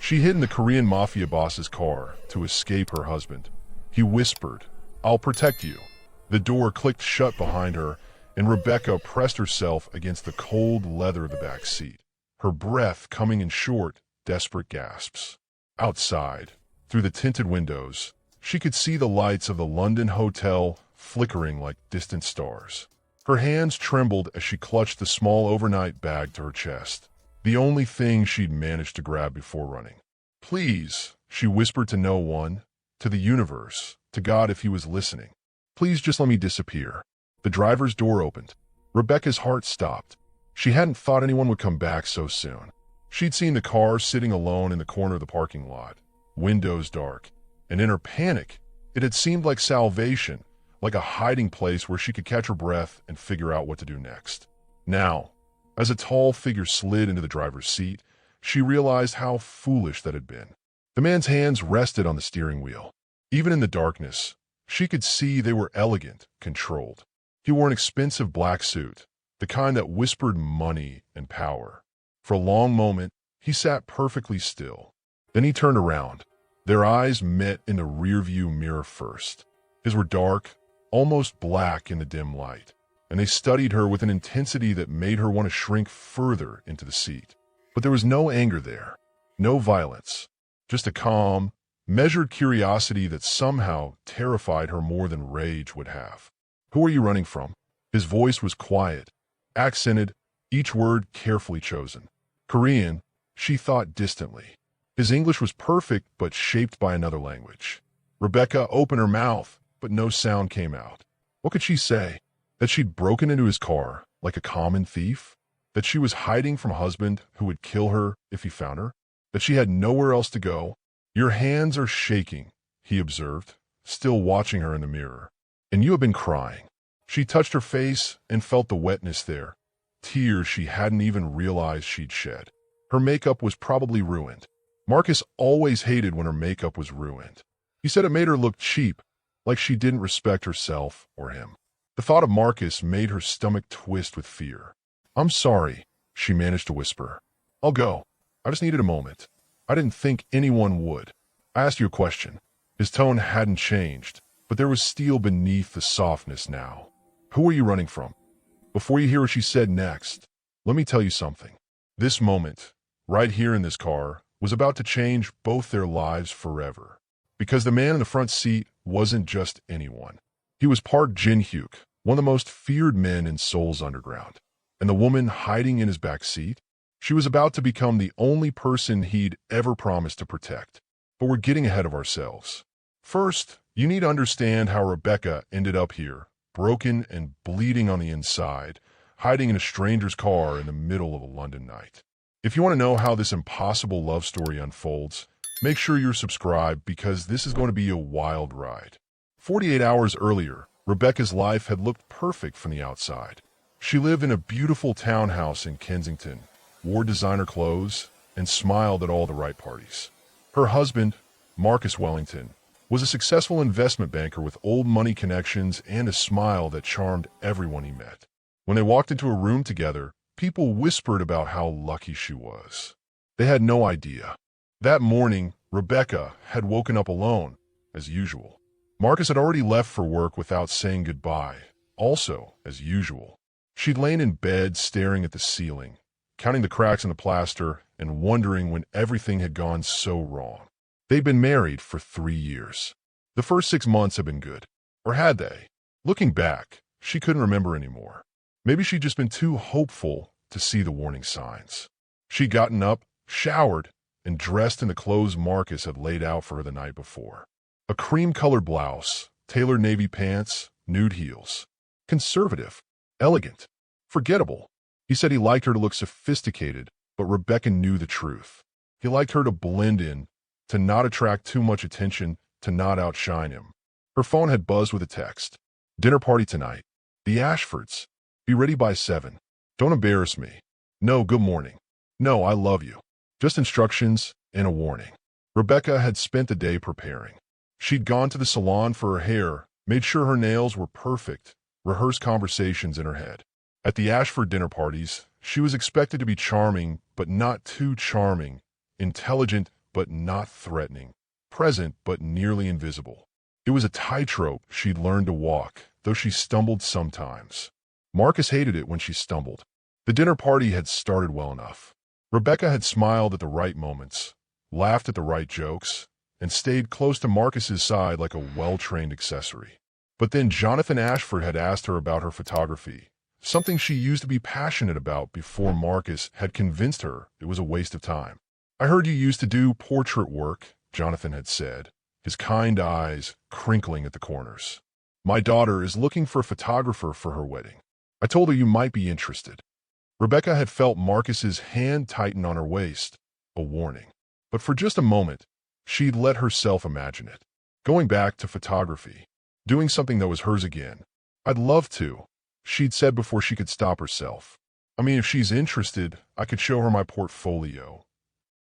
She hid in the Korean Mafia boss's car to escape her husband. He whispered, "I'll protect you." The door clicked shut behind her, and Rebecca pressed herself against the cold leather of the back seat, her breath coming in short, desperate gasps. Outside, through the tinted windows, she could see the lights of the London hotel flickering like distant stars. Her hands trembled as she clutched the small overnight bag to her chest, the only thing she'd managed to grab before running. "Please," she whispered to no one, to the universe, to God if he was listening. "Please just let me disappear." The driver's door opened. Rebecca's heart stopped. She hadn't thought anyone would come back so soon. She'd seen the car sitting alone in the corner of the parking lot, windows dark, and in her panic, it had seemed like salvation, like a hiding place where she could catch her breath and figure out what to do next. Now, as a tall figure slid into the driver's seat, she realized how foolish that had been. The man's hands rested on the steering wheel. Even in the darkness, she could see they were elegant, controlled. He wore an expensive black suit, the kind that whispered money and power. For a long moment, he sat perfectly still. Then he turned around. Their eyes met in the rearview mirror first. His were dark, almost black in the dim light, and they studied her with an intensity that made her want to shrink further into the seat. But there was no anger there, no violence, just a calm, measured curiosity that somehow terrified her more than rage would have. "Who are you running from?" His voice was quiet, accented, each word carefully chosen. Korean, she thought distantly. His English was perfect but shaped by another language. Rebecca opened her mouth, but no sound came out. What could she say? That she'd broken into his car like a common thief? That she was hiding from a husband who would kill her if he found her? That she had nowhere else to go? "Your hands are shaking," he observed, still watching her in the mirror. "And you have been crying." She touched her face and felt the wetness there, tears she hadn't even realized she'd shed. Her makeup was probably ruined. Marcus always hated when her makeup was ruined. He said it made her look cheap, like she didn't respect herself or him. The thought of Marcus made her stomach twist with fear. "I'm sorry," she managed to whisper. "I'll go. I just needed a moment. I didn't think anyone would. I asked you a question." His tone hadn't changed, but there was steel beneath the softness now. "Who are you running from?" Before you hear what she said next, let me tell you something. This moment, right here in this car, was about to change both their lives forever. Because the man in the front seat wasn't just anyone. He was Park Jin-hyuk, one of the most feared men in Seoul's underground. And the woman hiding in his back seat, she was about to become the only person he'd ever promised to protect. But we're getting ahead of ourselves. First, you need to understand how Rebecca ended up here, broken and bleeding on the inside, hiding in a stranger's car in the middle of a London night. If you want to know how this impossible love story unfolds, make sure you're subscribed because this is going to be a wild ride. 48 hours earlier, Rebecca's life had looked perfect from the outside. She lived in a beautiful townhouse in Kensington, wore designer clothes, and smiled at all the right parties. Her husband, Marcus Wellington, was a successful investment banker with old money connections and a smile that charmed everyone he met. When they walked into a room together, people whispered about how lucky she was. They had no idea. That morning, Rebecca had woken up alone, as usual. Marcus had already left for work without saying goodbye, also as usual. She'd lain in bed staring at the ceiling, counting the cracks in the plaster and wondering when everything had gone so wrong. They'd been married for 3 years. The first 6 months had been good. Or had they? Looking back, she couldn't remember anymore. Maybe she'd just been too hopeful to see the warning signs. She'd gotten up, showered, and dressed in the clothes Marcus had laid out for her the night before. A cream-colored blouse, tailored navy pants, nude heels. Conservative, elegant, forgettable. He said he liked her to look sophisticated, but Rebecca knew the truth. He liked her to blend in, to not attract too much attention, to not outshine him. Her phone had buzzed with a text. "Dinner party tonight. The Ashfords. Be ready by 7. Don't embarrass me. No, good morning. No, I love you. Just instructions and a warning." Rebecca had spent the day preparing. She'd gone to the salon for her hair, made sure her nails were perfect, rehearsed conversations in her head. At the Ashford dinner parties, she was expected to be charming, but not too charming, intelligent, but not threatening, present but nearly invisible. It was a tightrope she'd learned to walk, though she stumbled sometimes. Marcus hated it when she stumbled. The dinner party had started well enough. Rebecca had smiled at the right moments, laughed at the right jokes, and stayed close to Marcus's side like a well-trained accessory. But then Jonathan Ashford had asked her about her photography, something she used to be passionate about before Marcus had convinced her it was a waste of time. "I heard you used to do portrait work," Jonathan had said, his kind eyes crinkling at the corners. "My daughter is looking for a photographer for her wedding. I told her you might be interested." Rebecca had felt Marcus's hand tighten on her waist, a warning. But for just a moment, she'd let herself imagine it. Going back to photography, doing something that was hers again. "I'd love to," she'd said before she could stop herself. "I mean, if she's interested, I could show her my portfolio."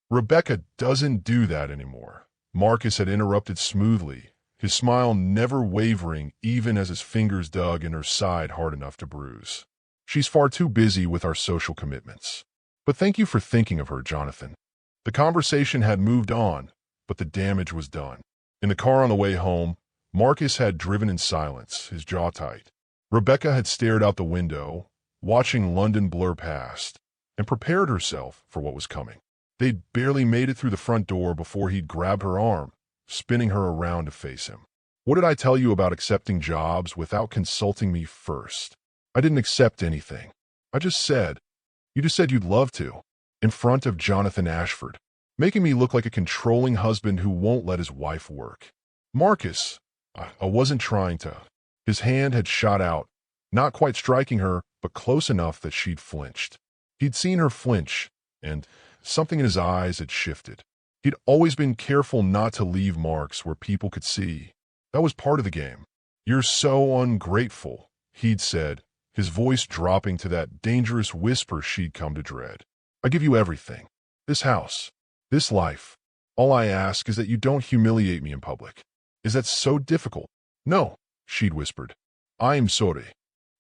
"Rebecca doesn't do that anymore," Marcus had interrupted smoothly, his smile never wavering even as his fingers dug in her side hard enough to bruise. "She's far too busy with our social commitments. But thank you for thinking of her, Jonathan." The conversation had moved on, but the damage was done. In the car on the way home, Marcus had driven in silence, his jaw tight. Rebecca had stared out the window, watching London blur past, and prepared herself for what was coming. They'd barely made it through the front door before he'd grabbed her arm, spinning her around to face him. "What did I tell you about accepting jobs without consulting me first? I didn't accept anything. I just said, you just said you'd love to." In front of Jonathan Ashford, making me look like a controlling husband who won't let his wife work. "Marcus, I wasn't trying to." His hand had shot out, not quite striking her, but close enough that she'd flinched. He'd seen her flinch, and something in his eyes had shifted. He'd always been careful not to leave marks where people could see. That was part of the game. "You're so ungrateful," he'd said, his voice dropping to that dangerous whisper she'd come to dread. "I give you everything. This house. This life. All I ask is that you don't humiliate me in public." "Is that so difficult?" "No," she'd whispered. "I'm sorry."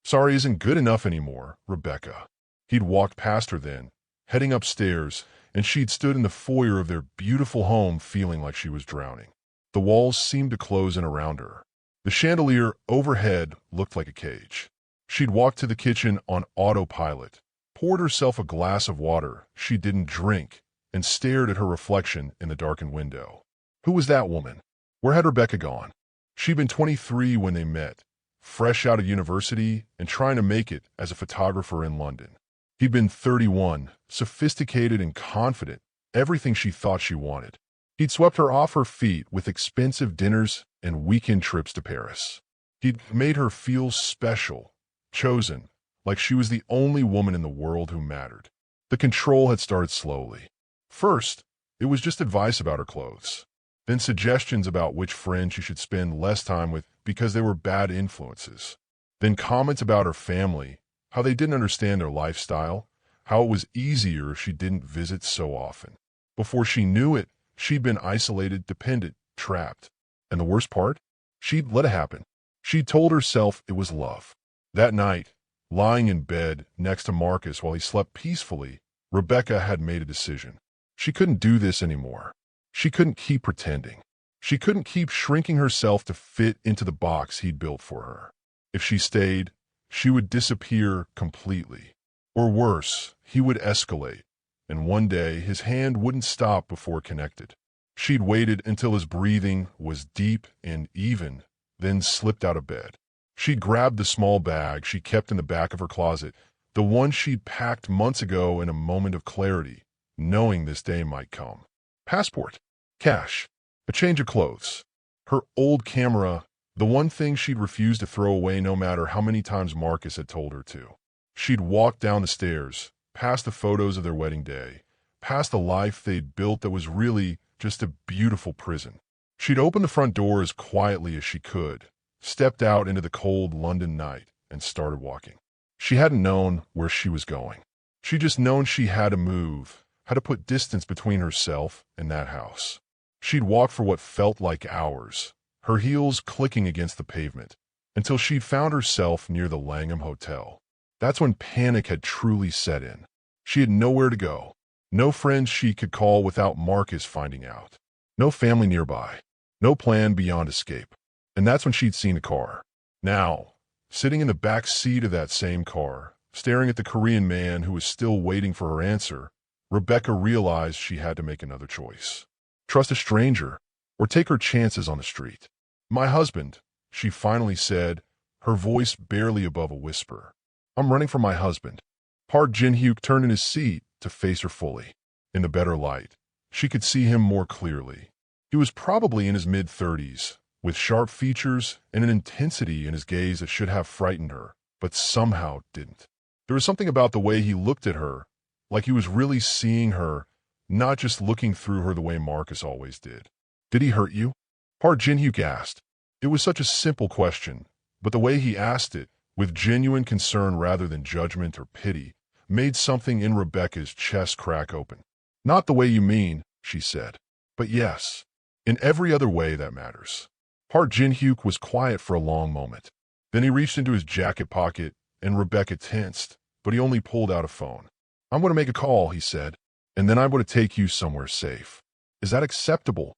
"Sorry isn't good enough anymore, Rebecca." He'd walked past her then, heading upstairs, and she'd stood in the foyer of their beautiful home feeling like she was drowning. The walls seemed to close in around her. The chandelier overhead looked like a cage. She'd walked to the kitchen on autopilot, poured herself a glass of water she didn't drink, and stared at her reflection in the darkened window. Who was that woman? Where had Rebecca gone? She'd been 23 when they met, fresh out of university and trying to make it as a photographer in London. He'd been 31, sophisticated and confident, everything she thought she wanted. He'd swept her off her feet with expensive dinners and weekend trips to Paris. He'd made her feel special, chosen, like she was the only woman in the world who mattered. The control had started slowly. First, it was just advice about her clothes. Then suggestions about which friends she should spend less time with because they were bad influences. Then comments about her family, how they didn't understand their lifestyle, how it was easier if she didn't visit so often. Before she knew it, she'd been isolated, dependent, trapped. And the worst part? She'd let it happen. She'd told herself it was love. That night, lying in bed next to Marcus while he slept peacefully, Rebecca had made a decision. She couldn't do this anymore. She couldn't keep pretending. She couldn't keep shrinking herself to fit into the box he'd built for her. If she stayed, she would disappear completely. Or worse, he would escalate, and one day his hand wouldn't stop before it connected. She'd waited until his breathing was deep and even, then slipped out of bed. She'd grabbed the small bag she kept in the back of her closet, the one she'd packed months ago in a moment of clarity, knowing this day might come. Passport, cash, a change of clothes. Her old camera, the one thing she'd refused to throw away no matter how many times Marcus had told her to. She'd walked down the stairs, past the photos of their wedding day, past the life they'd built that was really just a beautiful prison. She'd opened the front door as quietly as she could, stepped out into the cold London night, and started walking. She hadn't known where she was going. She'd just known she had to move, had to put distance between herself and that house. She'd walked for what felt like hours, her heels clicking against the pavement, until she'd found herself near the Langham Hotel. That's when panic had truly set in. She had nowhere to go, No friends she could call without Marcus finding out. No family nearby. No plan beyond escape. And that's when she'd seen a car. Now, sitting in the back seat of that same car, staring at the Korean man who was still waiting for her answer, Rebecca realized she had to make another choice. Trust a stranger, or take her chances on the street. My husband, she finally said, her voice barely above a whisper. I'm running for my husband. Park Jin-hyuk turned in his seat to face her fully. In the better light, she could see him more clearly. He was probably in his mid-30s, with sharp features and an intensity in his gaze that should have frightened her, but somehow didn't. There was something about the way he looked at her, like he was really seeing her, not just looking through her the way Marcus always did. Did he hurt you? Park Jin-hyuk asked. It was such a simple question, but the way he asked it, with genuine concern rather than judgment or pity, made something in Rebecca's chest crack open. Not the way you mean, she said. But yes, in every other way that matters. Park Jin-hyuk was quiet for a long moment. Then he reached into his jacket pocket, and Rebecca tensed, but he only pulled out a phone. I'm going to make a call, he said, and then I'm going to take you somewhere safe. Is that acceptable?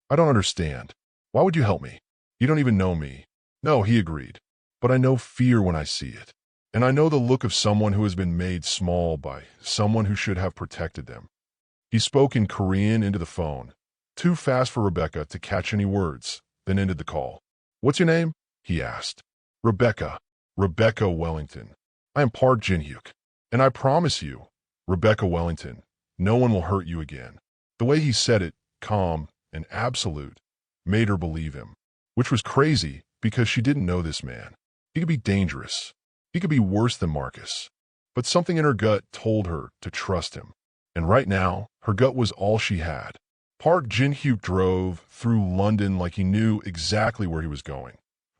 I don't understand. Why would you help me? You don't even know me. No, he agreed. But I know fear when I see it. And I know the look of someone who has been made small by someone who should have protected them. He spoke in Korean into the phone, too fast for Rebecca to catch any words, then ended the call. What's your name? He asked. Rebecca. Rebecca Wellington. I am Park Jin-hyuk. And I promise you, Rebecca Wellington, no one will hurt you again. The way he said it, calm and absolute, made her believe him, which was crazy because she didn't know this man. He could be dangerous. He could be worse than Marcus. But something in her gut told her to trust him. And right now, her gut was all she had. Park Jin-hyuk drove through London like he knew exactly where he was going,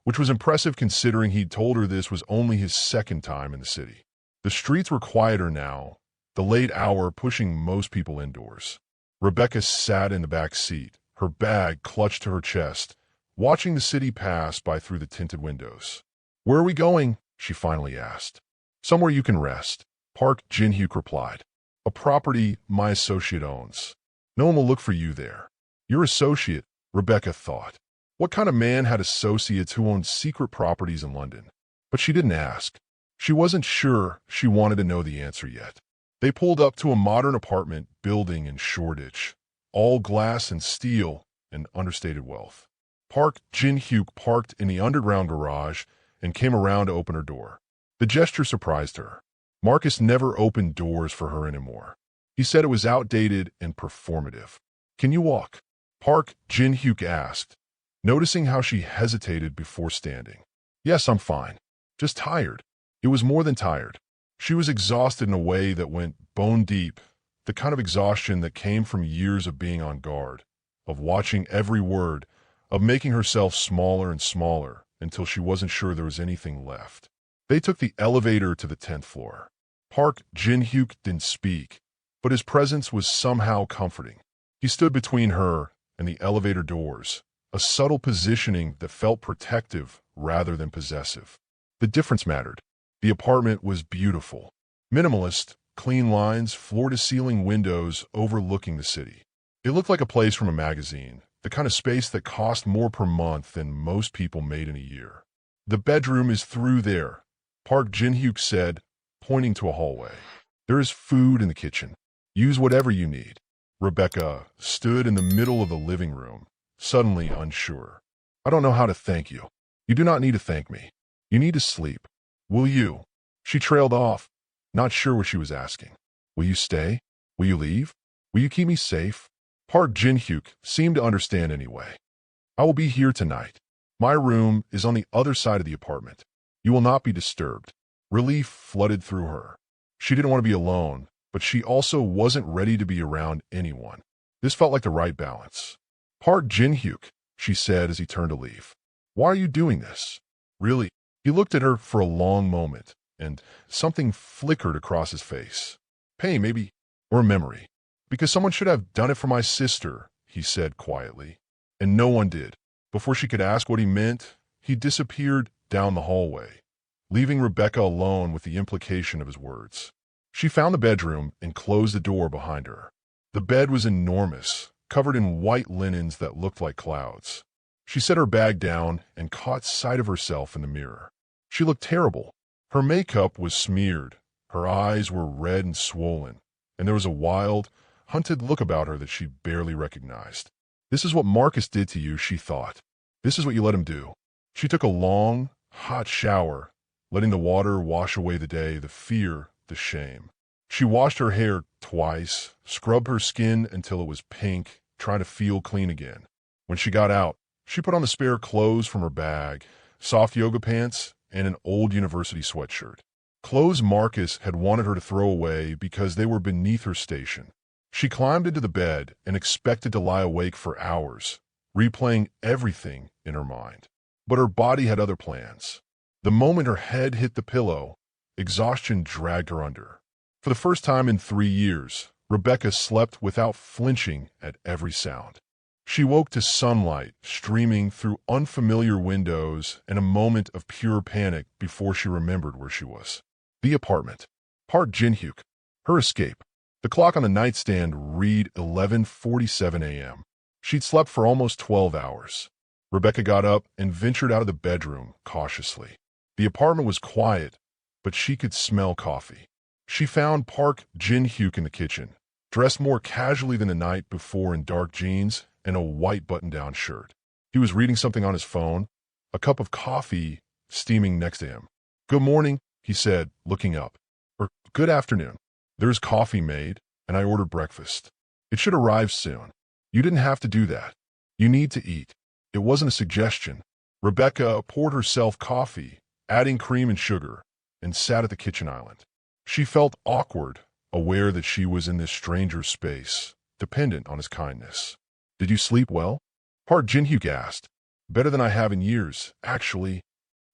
which was impressive considering he'd told her this was only his second time in the city. The streets were quieter now, the late hour pushing most people indoors. Rebecca sat in the back seat, her bag clutched to her chest, watching the city pass by through the tinted windows. Where are we going? She finally asked. Somewhere you can rest, Park Jin-hyuk replied. A property my associate owns. No one will look for you there. Your associate, Rebecca thought. What kind of man had associates who owned secret properties in London? But she didn't ask. She wasn't sure she wanted to know the answer yet. They pulled up to a modern apartment building in Shoreditch, all glass and steel and understated wealth. Park Jin-hyuk parked in the underground garage and came around to open her door. The gesture surprised her. Marcus never opened doors for her anymore. He said it was outdated and performative. Can you walk? Park Jin-hyuk asked, noticing how she hesitated before standing. Yes, I'm fine. Just tired. It was more than tired. She was exhausted in a way that went bone deep, the kind of exhaustion that came from years of being on guard, of watching every word, of making herself smaller and smaller until she wasn't sure there was anything left. They took the elevator to the 10th floor. Park Jin-hyuk didn't speak, but his presence was somehow comforting. He stood between her and the elevator doors, a subtle positioning that felt protective rather than possessive. The difference mattered. The apartment was beautiful. Minimalist, clean lines, floor-to-ceiling windows overlooking the city. It looked like a place from a magazine, the kind of space that cost more per month than most people made in a year. The bedroom is through there, Park Jin-hyuk said, pointing to a hallway. There is food in the kitchen. Use whatever you need. Rebecca stood in the middle of the living room, suddenly unsure. I don't know how to thank you. You do not need to thank me. You need to sleep. Will you? She trailed off, not sure what she was asking. Will you stay? Will you leave? Will you keep me safe? Park Jin-hyuk seemed to understand anyway. I will be here tonight. My room is on the other side of the apartment. You will not be disturbed. Relief flooded through her. She didn't want to be alone, but she also wasn't ready to be around anyone. This felt like the right balance. Park Jin-hyuk, she said as he turned to leave. Why are you doing this? Really? He looked at her for a long moment, and something flickered across his face. Pain, maybe, or a memory. Because someone should have done it for my sister, he said quietly. And no one did. Before she could ask what he meant, he disappeared down the hallway, leaving Rebecca alone with the implication of his words. She found the bedroom and closed the door behind her. The bed was enormous, covered in white linens that looked like clouds. She set her bag down and caught sight of herself in the mirror. She looked terrible. Her makeup was smeared, her eyes were red and swollen, and there was a wild, hunted look about her that she barely recognized. This is what Marcus did to you, she thought. This is what you let him do. She took a long, hot shower, letting the water wash away the day, the fear, the shame. She washed her hair twice, scrubbed her skin until it was pink, trying to feel clean again. When she got out, she put on the spare clothes from her bag, soft yoga pants, and an old university sweatshirt. Clothes Marcus had wanted her to throw away because they were beneath her station. She climbed into the bed and expected to lie awake for hours, replaying everything in her mind. But her body had other plans. The moment her head hit the pillow, exhaustion dragged her under. For the first time in 3 years, Rebecca slept without flinching at every sound. She woke to sunlight streaming through unfamiliar windows and a moment of pure panic before she remembered where she was. The apartment. Park Jin-hyuk. Her escape. The clock on the nightstand read 11:47 a.m. She'd slept for almost 12 hours. Rebecca got up and ventured out of the bedroom cautiously. The apartment was quiet, but she could smell coffee. She found Park Jin-hyuk in the kitchen, dressed more casually than the night before in dark jeans and a white button-down shirt. He was reading something on his phone, a cup of coffee steaming next to him. "Good morning," he said, looking up. "Or good afternoon. There's coffee made, and I ordered breakfast. It should arrive soon. You didn't have to do that. You need to eat." It wasn't a suggestion. Rebecca poured herself coffee, adding cream and sugar, and sat at the kitchen island. She felt awkward, aware that she was in this stranger's space, dependent on his kindness. "Did you sleep well?" Park Jin-hyuk asked. "Better than I have in years, actually."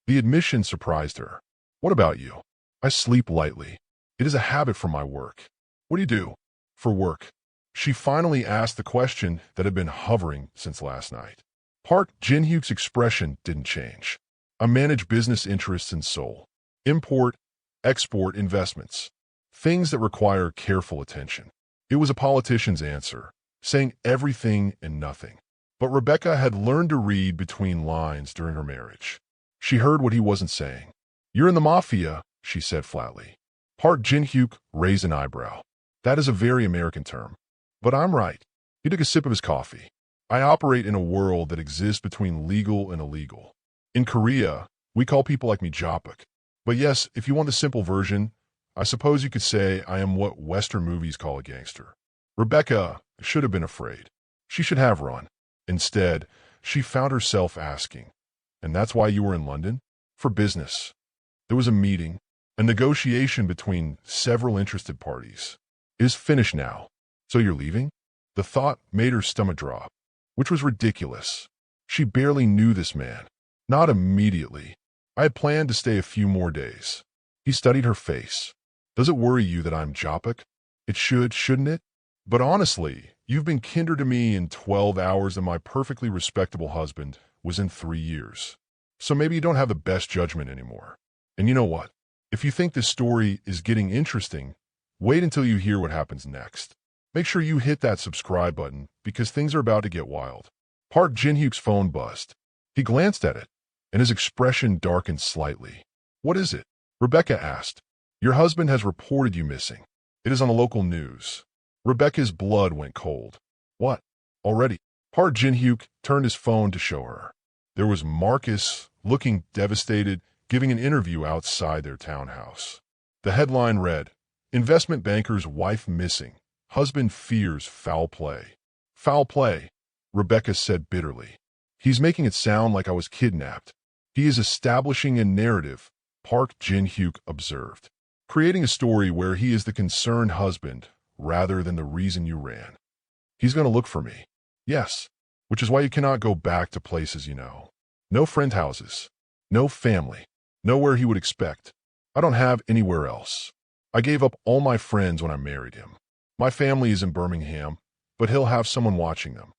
The admission surprised her. "What about you?" "I sleep lightly. It is a habit from my work." "What do you do?" "For work." She finally asked the question that had been hovering since last night. Park Jin-hyuk's expression didn't change. "I manage business interests in Seoul. Import, export investments. Things that require careful attention." It was a politician's answer, saying everything and nothing. But Rebecca had learned to read between lines during her marriage. She heard what he wasn't saying. "You're in the mafia," she said flatly. Park Jin-hyuk raised an eyebrow. "That is a very American term. But I'm right." He took a sip of his coffee. "I operate in a world that exists between legal and illegal. In Korea, we call people like me japuk. But yes, if you want the simple version, I suppose you could say I am what Western movies call a gangster." Rebecca should have been afraid. She should have run. Instead, she found herself asking, "And that's why you were in London?" "For business." There was a meeting, a negotiation between several interested parties. "It is finished now. So you're leaving?" The thought made her stomach drop, which was ridiculous. She barely knew this man. "Not immediately. I had planned to stay a few more days." He studied her face. "Does it worry you that I'm japuk?" "It should, shouldn't it? But honestly, you've been kinder to me in 12 hours than my perfectly respectable husband was in 3 years. So maybe you don't have the best judgment anymore. And you know what? If you think this story is getting interesting, wait until you hear what happens next. Make sure you hit that subscribe button because things are about to get wild." Park Jin-hyuk's phone buzzed. He glanced at it, and his expression darkened slightly. "What is it?" Rebecca asked. "Your husband has reported you missing. It is on the local news." Rebecca's blood went cold. "What? Already?" Park Jin-hyuk turned his phone to show her. There was Marcus, looking devastated, giving an interview outside their townhouse. The headline read, "Investment banker's wife missing. Husband fears foul play." "Foul play," Rebecca said bitterly. "He's making it sound like I was kidnapped. He is establishing a narrative," Park Jin-hyuk observed. "Creating a story where he is the concerned husband rather than the reason you ran. He's going to look for me." "Yes, which is why you cannot go back to places you know. No friend houses. No family. Nowhere he would expect. I don't have anywhere else. I gave up all my friends when I married him. My family is in Birmingham, but he'll have someone watching them."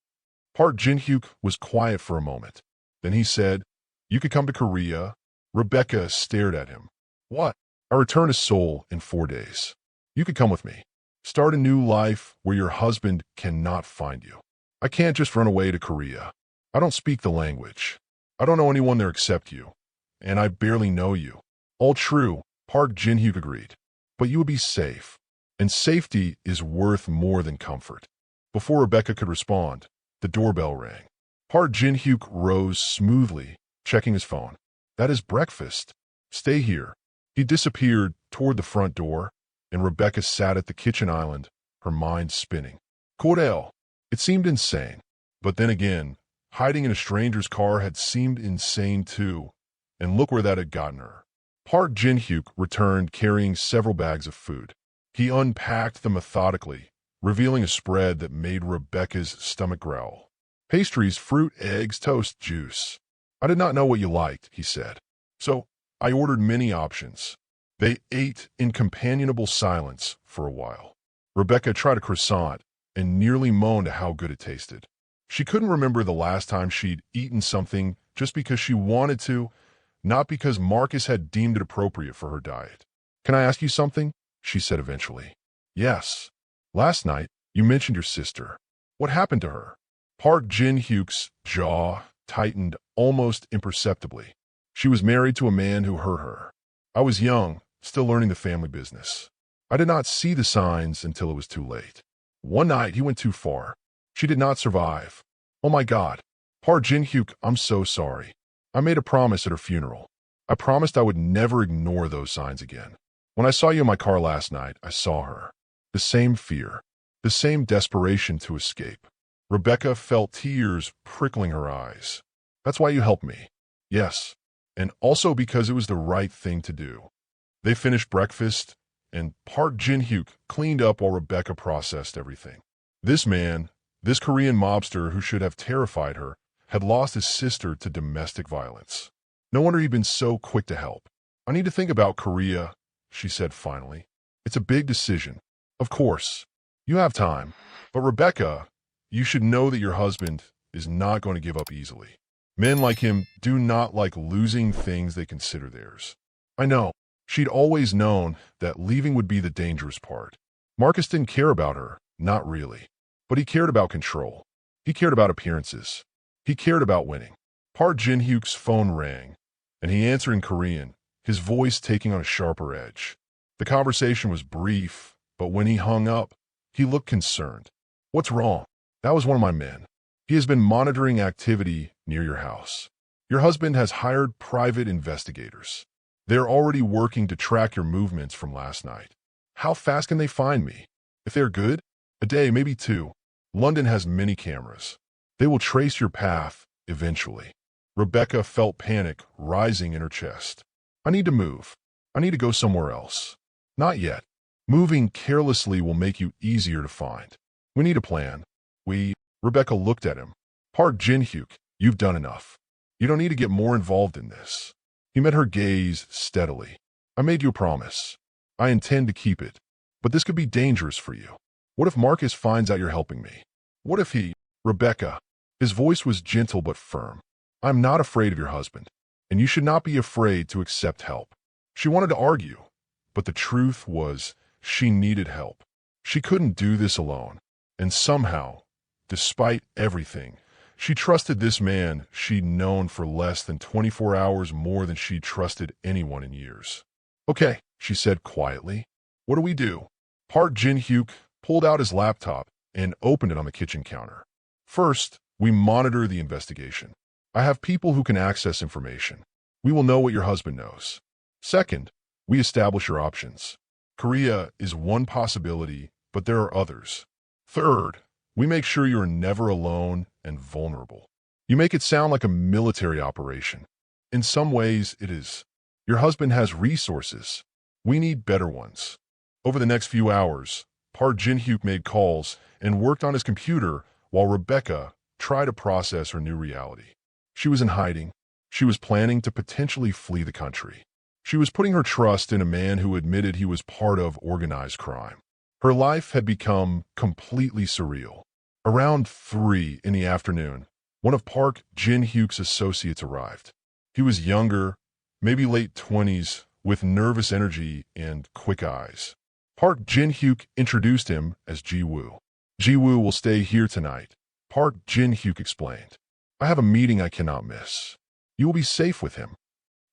Park Jin-hyuk was quiet for a moment. Then he said, "You could come to Korea." Rebecca stared at him. "What?" "I return to Seoul in 4 days." You could come with me. Start a new life where your husband cannot find you. I can't just run away to Korea. I don't speak the language. I don't know anyone there except you. And I barely know you. All true, Park Jin-hyuk agreed. But you would be safe. And safety is worth more than comfort. Before Rebecca could respond, the doorbell rang. Park Jin-hyuk rose smoothly, checking his phone. That is breakfast. Stay here. He disappeared toward the front door, and Rebecca sat at the kitchen island, her mind spinning. Cordell. It seemed insane. But then again, hiding in a stranger's car had seemed insane too. And look where that had gotten her. Park Jin-hyuk returned carrying several bags of food. He unpacked them methodically, revealing a spread that made Rebecca's stomach growl. Pastries, fruit, eggs, toast, juice. I did not know what you liked, he said. So I ordered many options. They ate in companionable silence for a while. Rebecca tried a croissant and nearly moaned at how good it tasted. She couldn't remember the last time she'd eaten something just because she wanted to, not because Marcus had deemed it appropriate for her diet. Can I ask you something? She said eventually. Yes. Last night, you mentioned your sister. What happened to her? Park Jin-hyuk's jaw tightened almost imperceptibly. She was married to a man who hurt her. I was young, still learning the family business. I did not see the signs until it was too late. One night, he went too far. She did not survive. Oh my God. Park Jin-hyuk, I'm so sorry. I made a promise at her funeral. I promised I would never ignore those signs again. When I saw you in my car last night, I saw her. The same fear. The same desperation to escape. Rebecca felt tears prickling her eyes. That's why you helped me. Yes. And also because it was the right thing to do. They finished breakfast, and Park Jin-hyuk cleaned up while Rebecca processed everything. This man, this Korean mobster who should have terrified her, had lost his sister to domestic violence. No wonder he'd been so quick to help. I need to think about Korea, she said finally. It's a big decision. Of course. You have time. But Rebecca, you should know that your husband is not going to give up easily. Men like him do not like losing things they consider theirs. I know. She'd always known that leaving would be the dangerous part. Marcus didn't care about her, not really. But he cared about control. He cared about appearances. He cared about winning. Park Jin-hyuk's phone rang, and he answered in Korean, his voice taking on a sharper edge. The conversation was brief, but when he hung up, he looked concerned. What's wrong? That was one of my men. He has been monitoring activity near your house. Your husband has hired private investigators. They're already working to track your movements from last night. How fast can they find me? If they're good, a day, maybe 2. London has many cameras. They will trace your path eventually. Rebecca felt panic rising in her chest. I need to move. I need to go somewhere else. Not yet. Moving carelessly will make you easier to find. We need a plan. Rebecca looked at him. Park Jin-hyuk, you've done enough. You don't need to get more involved in this. He met her gaze steadily. I made you a promise. I intend to keep it. But this could be dangerous for you. What if Marcus finds out you're helping me? What if he... Rebecca. His voice was gentle but firm. I'm not afraid of your husband, and you should not be afraid to accept help. She wanted to argue, but the truth was she needed help. She couldn't do this alone, and somehow, despite everything, she trusted this man she'd known for less than 24 hours more than she'd trusted anyone in years. Okay, she said quietly. What do we do? Park Jin-hyuk pulled out his laptop and opened it on the kitchen counter. First, we monitor the investigation. I have people who can access information. We will know what your husband knows. Second, we establish your options. Korea is one possibility, but there are others. Third, we make sure you're never alone and vulnerable. You make it sound like a military operation. In some ways, it is. Your husband has resources. We need better ones. Over the next few hours, Park Jin-hyuk made calls and worked on his computer while Rebecca tried to process her new reality. She was in hiding. She was planning to potentially flee the country. She was putting her trust in a man who admitted he was part of organized crime. Her life had become completely surreal. Around 3 in the afternoon, one of Park Jin-hyuk's associates arrived. He was younger, maybe late 20s, with nervous energy and quick eyes. Park Jin-hyuk introduced him as Ji-woo. Ji-woo will stay here tonight, Park Jin-hyuk explained. I have a meeting I cannot miss. You will be safe with him.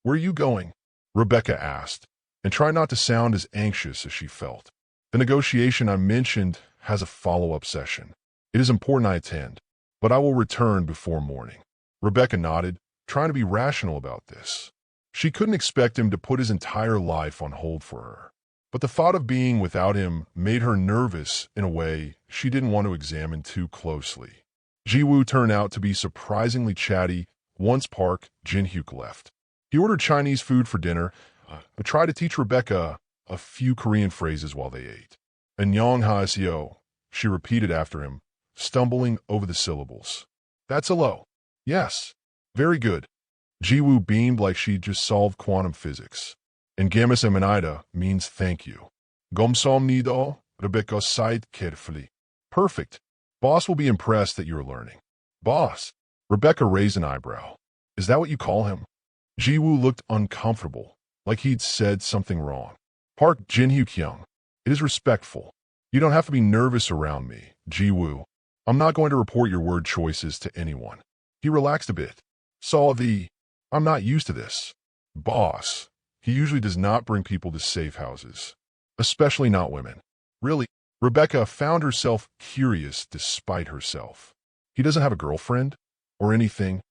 Where are you going? Rebecca asked, and tried not to sound as anxious as she felt. The negotiation I mentioned has a follow-up session. It is important I attend, but I will return before morning. Rebecca nodded, trying to be rational about this. She couldn't expect him to put his entire life on hold for her. But the thought of being without him made her nervous in a way she didn't want to examine too closely. Ji-woo turned out to be surprisingly chatty once Park Jin-hyuk left. He ordered Chinese food for dinner, but tried to teach Rebecca a few Korean phrases while they ate. "Annyeonghaseyo," she repeated after him, stumbling over the syllables. "That's hello." "Yes." "Very good." Ji-woo beamed like she'd just solved quantum physics. And "Gammasemanida" means thank you. "Gomsamnido," Rebecca sighed carefully. "Perfect. Boss will be impressed that you're learning." "Boss?" Rebecca raised an eyebrow. "Is that what you call him?" Ji-woo looked uncomfortable, like he'd said something wrong. Park Jin-hyuk, it is respectful. You don't have to be nervous around me, Ji-woo. I'm not going to report your word choices to anyone. He relaxed a bit. I'm not used to this. Boss. He usually does not bring people to safe houses, especially not women. Really? Rebecca found herself curious despite herself. He doesn't have a girlfriend? Or anything?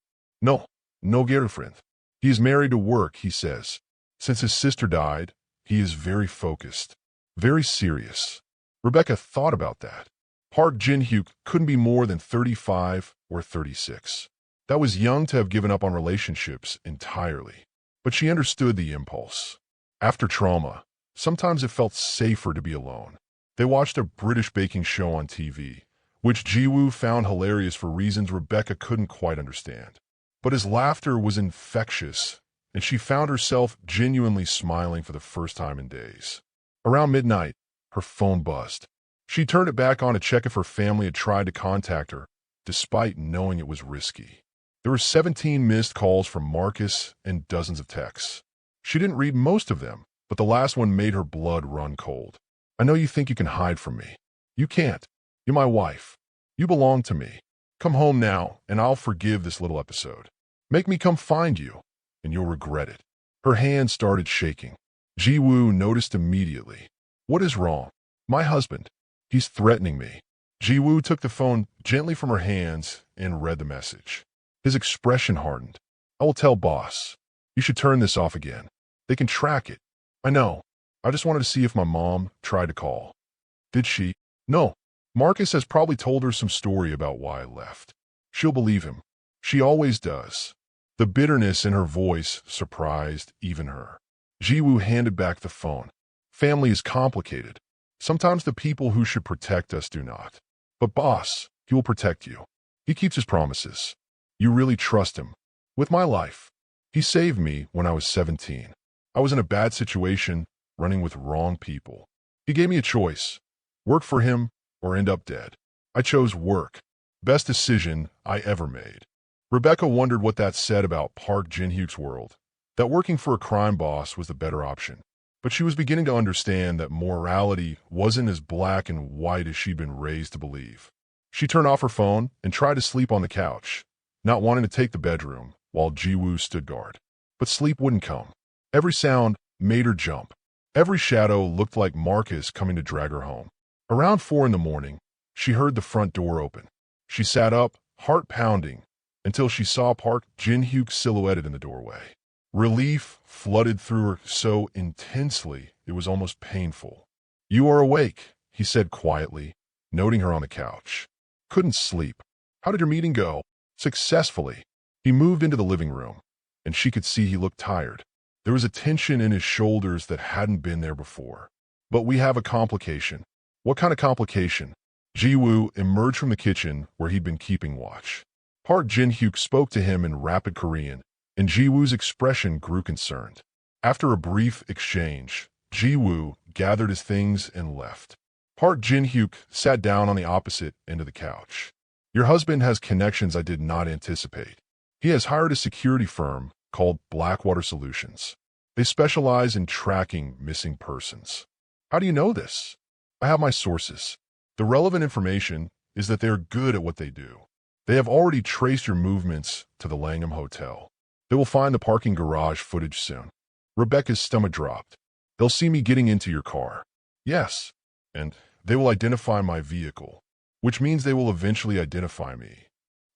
No girlfriend. He is married to work, he says. Since his sister died, he is very focused, very serious. Rebecca thought about that. Park Jin-hyuk couldn't be more than 35 or 36. That was young to have given up on relationships entirely. But she understood the impulse. After trauma, sometimes it felt safer to be alone. They watched a British baking show on TV, which Ji-woo found hilarious for reasons Rebecca couldn't quite understand. But his laughter was infectious, and she found herself genuinely smiling for the first time in days. Around midnight, her phone buzzed. She turned it back on to check if her family had tried to contact her, despite knowing it was risky. There were 17 missed calls from Marcus and dozens of texts. She didn't read most of them, but the last one made her blood run cold. I know you think you can hide from me. You can't. You're my wife. You belong to me. Come home now, and I'll forgive this little episode. Make me come find you, and you'll regret it. Her hand started shaking. Ji-woo noticed immediately. What is wrong? My husband. He's threatening me. Ji-woo took the phone gently from her hands and read the message. His expression hardened. I will tell boss. You should turn this off again. They can track it. I know. I just wanted to see if my mom tried to call. Did she? No. Marcus has probably told her some story about why I left. She'll believe him. She always does. The bitterness in her voice surprised even her. Ji-woo handed back the phone. Family is complicated. Sometimes the people who should protect us do not. But boss, he will protect you. He keeps his promises. You really trust him. With my life. He saved me when I was 17. I was in a bad situation, running with wrong people. He gave me a choice. Work for him or end up dead. I chose work. Best decision I ever made. Rebecca wondered what that said about Park Jin-hyuk's world. That working for a crime boss was the better option. But she was beginning to understand that morality wasn't as black and white as she'd been raised to believe. She turned off her phone and tried to sleep on the couch, not wanting to take the bedroom, while Ji-woo stood guard. But sleep wouldn't come. Every sound made her jump. Every shadow looked like Marcus coming to drag her home. Around 4 in the morning, she heard the front door open. She sat up, heart pounding, until she saw Park Jin-hyuk silhouetted in the doorway. Relief flooded through her so intensely it was almost painful. You are awake, he said quietly, noting her on the couch. Couldn't sleep. How did your meeting go? Successfully. He moved into the living room, and she could see he looked tired. There was a tension in his shoulders that hadn't been there before. But we have a complication. What kind of complication? Ji-woo emerged from the kitchen where he'd been keeping watch. Park Jin-hyuk spoke to him in rapid Korean, and Ji-woo's expression grew concerned. After a brief exchange, Ji-woo gathered his things and left. Park Jin-hyuk sat down on the opposite end of the couch. Your husband has connections I did not anticipate. He has hired a security firm called Blackwater Solutions. They specialize in tracking missing persons. How do you know this? I have my sources. The relevant information is that they're good at what they do. They have already traced your movements to the Langham Hotel. They will find the parking garage footage soon. Rebecca's stomach dropped. They'll see me getting into your car. Yes. And they will identify my vehicle, which means they will eventually identify me.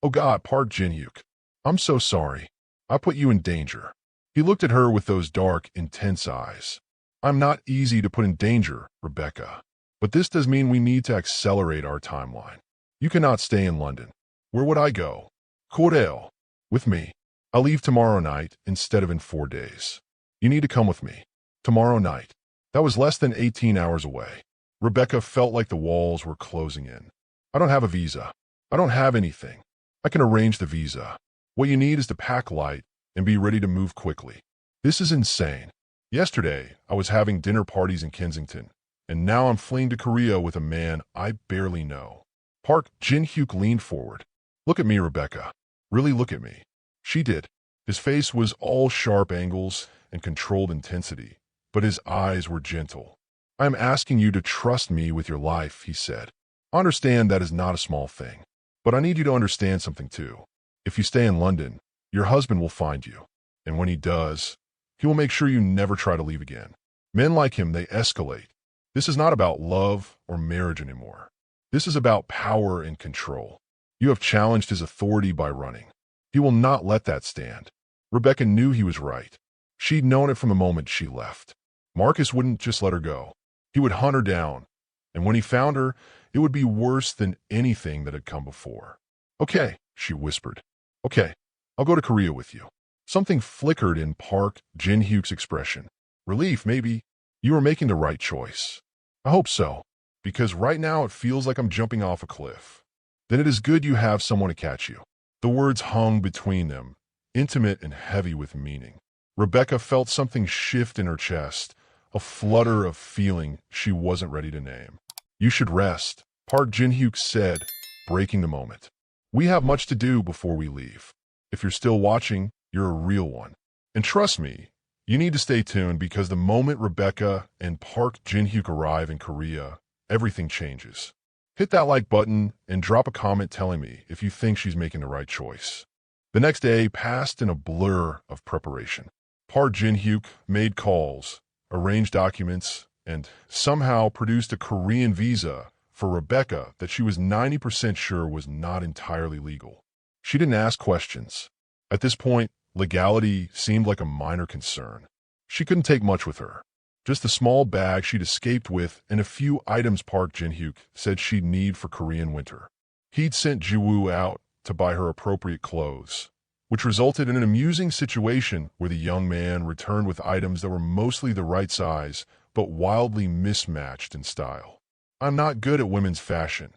Oh God, Park Jin-hyuk. I'm so sorry. I put you in danger. He looked at her with those dark, intense eyes. I'm not easy to put in danger, Rebecca. But this does mean we need to accelerate our timeline. You cannot stay in London. Where would I go? Korea. With me. I'll leave tomorrow night instead of in 4 days. You need to come with me. Tomorrow night. That was less than 18 hours away. Rebecca felt like the walls were closing in. I don't have a visa. I don't have anything. I can arrange the visa. What you need is to pack light and be ready to move quickly. This is insane. Yesterday, I was having dinner parties in Kensington, and now I'm fleeing to Korea with a man I barely know. Park Jin-hyuk leaned forward. Look at me, Rebecca. Really look at me. She did. His face was all sharp angles and controlled intensity, but his eyes were gentle. I am asking you to trust me with your life, he said. I understand that is not a small thing, but I need you to understand something too. If you stay in London, your husband will find you, and when he does, he will make sure you never try to leave again. Men like him, they escalate. This is not about love or marriage anymore. This is about power and control. You have challenged his authority by running. He will not let that stand. Rebecca knew he was right. She'd known it from the moment she left. Marcus wouldn't just let her go. He would hunt her down, and when he found her, it would be worse than anything that had come before. Okay, she whispered. Okay, I'll go to Korea with you. Something flickered in Park Jin-hyuk's expression. Relief, maybe. You are making the right choice. I hope so, because right now it feels like I'm jumping off a cliff. Then it is good you have someone to catch you. The words hung between them, intimate and heavy with meaning. Rebecca felt something shift in her chest, a flutter of feeling she wasn't ready to name. You should rest, Park Jin-hyuk said, breaking the moment. We have much to do before we leave. If you're still watching, you're a real one. And trust me, you need to stay tuned because the moment Rebecca and Park Jin-hyuk arrive in Korea, everything changes. Hit that like button and drop a comment telling me if you think she's making the right choice. The next day passed in a blur of preparation. Park Jin-hyuk made calls, arranged documents, and somehow produced a Korean visa for Rebecca that she was 90% sure was not entirely legal. She didn't ask questions. At this point, legality seemed like a minor concern. She couldn't take much with her. Just the small bag she'd escaped with and a few items Park Jin-hyuk said she'd need for Korean winter. He'd sent Jiwoo out to buy her appropriate clothes, which resulted in an amusing situation where the young man returned with items that were mostly the right size, but wildly mismatched in style. I'm not good at women's fashion,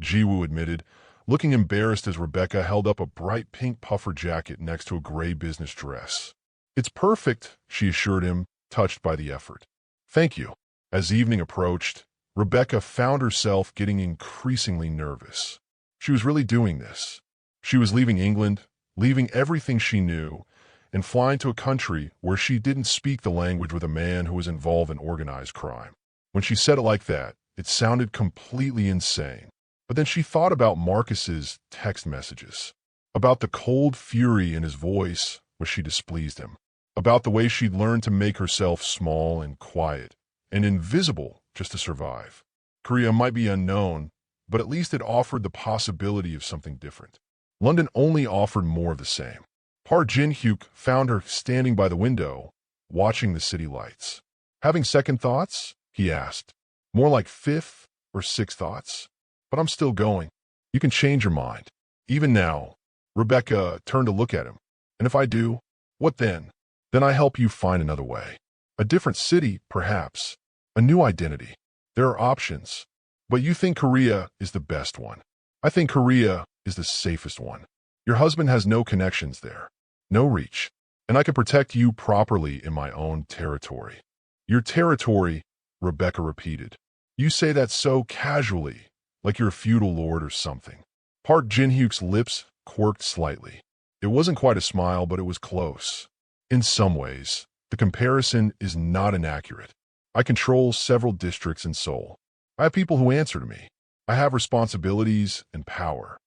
Jiwoo admitted, looking embarrassed as Rebecca held up a bright pink puffer jacket next to a gray business dress. It's perfect, she assured him, touched by the effort. Thank you. As evening approached, Rebecca found herself getting increasingly nervous. She was really doing this. She was leaving England, leaving everything she knew, and flying to a country where she didn't speak the language with a man who was involved in organized crime. When she said it like that, it sounded completely insane. But then she thought about Marcus's text messages, about the cold fury in his voice when she displeased him, about the way she'd learned to make herself small and quiet and invisible just to survive. Korea might be unknown, but at least it offered the possibility of something different. London only offered more of the same. Park Jin-hyuk found her standing by the window, watching the city lights. Having second thoughts? He asked. More like fifth or sixth thoughts? But I'm still going. You can change your mind. Even now. Rebecca turned to look at him. And if I do, what then? Then I help you find another way. A different city, perhaps. A new identity. There are options. But you think Korea is the best one. I think Korea is the safest one. Your husband has no connections there. No reach. And I can protect you properly in my own territory. Your territory, Rebecca repeated. You say that so casually, like you're a feudal lord or something. Park Jin-hyuk's lips quirked slightly. It wasn't quite a smile, but it was close. In some ways, the comparison is not inaccurate. I control several districts in Seoul. I have people who answer to me. I have responsibilities and power.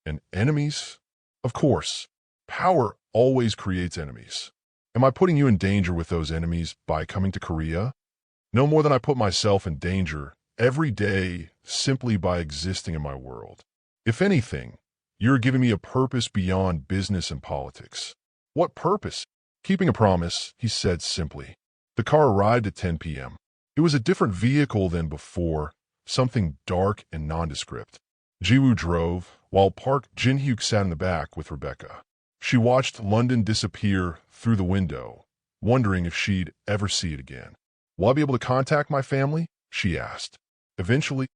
And enemies? Of course. Power always creates enemies. Am I putting you in danger with those enemies by coming to Korea? No more than I put myself in danger every day simply by existing in my world. If anything, you're giving me a purpose beyond business and politics. What purpose? Keeping a promise, he said simply. The car arrived at 10 p.m. It was a different vehicle than before, something dark and nondescript. Jiwoo drove, while Park Jin-hyuk sat in the back with Rebecca. She watched London disappear through the window, wondering if she'd ever see it again. Will I be able to contact my family? She asked. Eventually,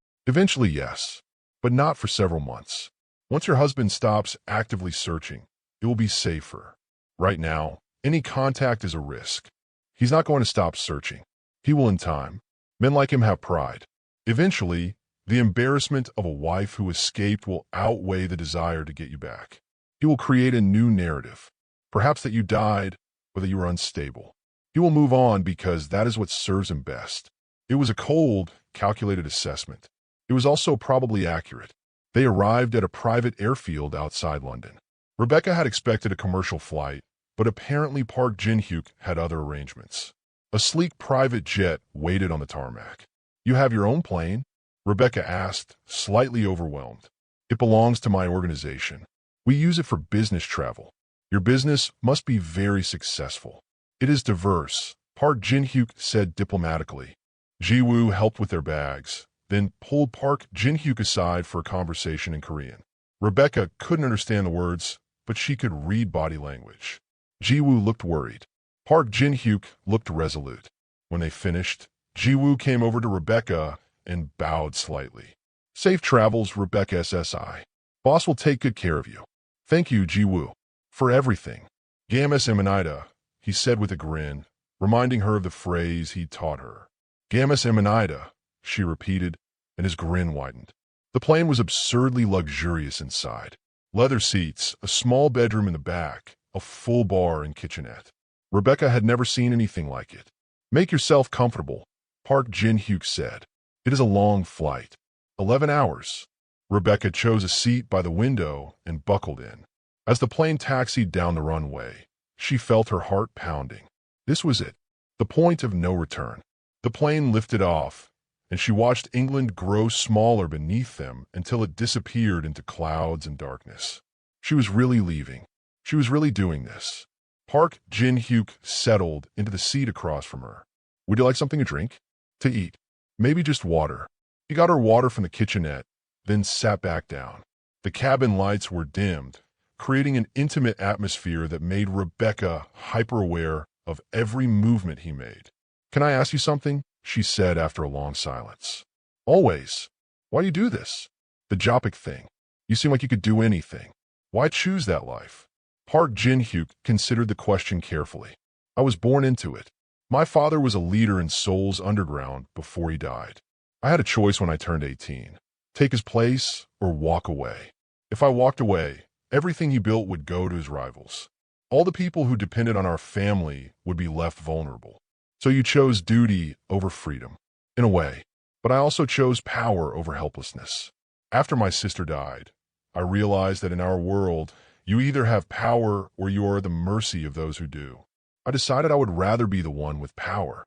yes, but not for several months. Once your husband stops actively searching, it will be safer. Right now, any contact is a risk. He's not going to stop searching. He will in time. Men like him have pride. Eventually, the embarrassment of a wife who escaped will outweigh the desire to get you back. He will create a new narrative. Perhaps that you died or that you were unstable. He will move on because that is what serves him best. It was a cold, calculated assessment. It was also probably accurate. They arrived at a private airfield outside London. Rebecca had expected a commercial flight, but apparently Park Jin-hyuk had other arrangements. A sleek private jet waited on the tarmac. You have your own plane? Rebecca asked, slightly overwhelmed. It belongs to my organization. We use it for business travel. Your business must be very successful. It is diverse, Park Jin-hyuk said diplomatically. Jiwoo helped with their bags, then pulled Park Jin-hyuk aside for a conversation in Korean. Rebecca couldn't understand the words, but she could read body language. Jiwoo looked worried. Park Jin-hyuk looked resolute. When they finished, Jiwoo came over to Rebecca and bowed slightly. Safe travels, Rebecca SSI. Boss will take good care of you. Thank you, Jiwoo, for everything. Gamas Emanida, he said with a grin, reminding her of the phrase he'd taught her. Gamas Emanida, she repeated, and his grin widened. The plane was absurdly luxurious inside. Leather seats, a small bedroom in the back, a full bar and kitchenette. Rebecca had never seen anything like it. Make yourself comfortable, Park Jin-hyuk said. It is a long flight. 11 hours. Rebecca chose a seat by the window and buckled in. As the plane taxied down the runway, she felt her heart pounding. This was it, the point of no return. The plane lifted off, and she watched England grow smaller beneath them until it disappeared into clouds and darkness. She was really leaving. She was really doing this. Park Jin-hyuk settled into the seat across from her. Would you like something to drink? To eat? Maybe just water. He got her water from the kitchenette, then sat back down. The cabin lights were dimmed, creating an intimate atmosphere that made Rebecca hyper-aware of every movement he made. Can I ask you something? She said after a long silence. Always. Why do you do this? The Jopic thing. You seem like you could do anything. Why choose that life? Park Jin-hyuk considered the question carefully. I was born into it. My father was a leader in Seoul's underground before he died. I had a choice when I turned 18. Take his place or walk away. If I walked away, everything he built would go to his rivals. All the people who depended on our family would be left vulnerable. So you chose duty over freedom, in a way. But I also chose power over helplessness. After my sister died, I realized that in our world, you either have power or you are at the mercy of those who do. I decided I would rather be the one with power.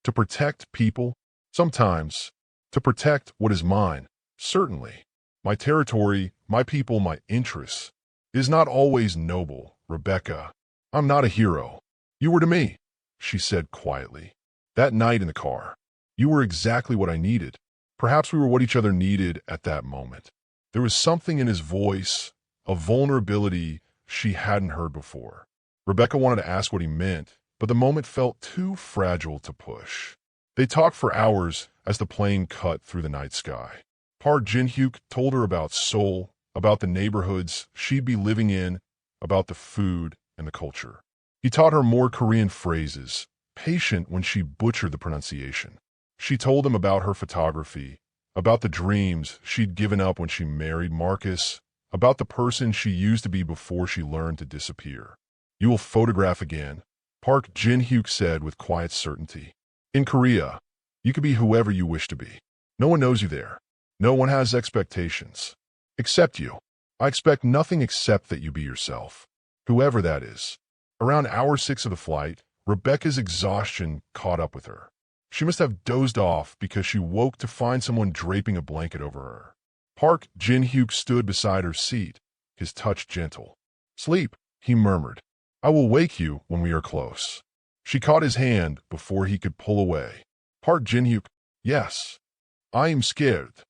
To protect people, sometimes. To protect what is mine, certainly. My territory, my people, my interests. It is not always noble, Rebecca. I'm not a hero. You were to me, she said quietly. That night in the car, you were exactly what I needed. Perhaps we were what each other needed at that moment. There was something in his voice, a vulnerability she hadn't heard before. Rebecca wanted to ask what he meant, but the moment felt too fragile to push. They talked for hours as the plane cut through the night sky. Park Jin-hyuk told her about Seoul, about the neighborhoods she'd be living in, about the food and the culture. He taught her more Korean phrases, patient when she butchered the pronunciation. She told him about her photography, about the dreams she'd given up when she married Marcus, about the person she used to be before she learned to disappear. You will photograph again, Park Jin-hyuk said with quiet certainty. In Korea, You could be whoever you wish to be. No one knows you there. No one has expectations. Except you. I expect nothing except that you be yourself. Whoever that is. Around hour 6 of the flight, Rebecca's exhaustion caught up with her. She must have dozed off because she woke to find someone draping a blanket over her. Park Jin-hyuk stood beside her seat, his touch gentle. "Sleep," he murmured. "I will wake you when we are close." She caught his hand before he could pull away. Park Jin-hyuk, "Yes. I am scared.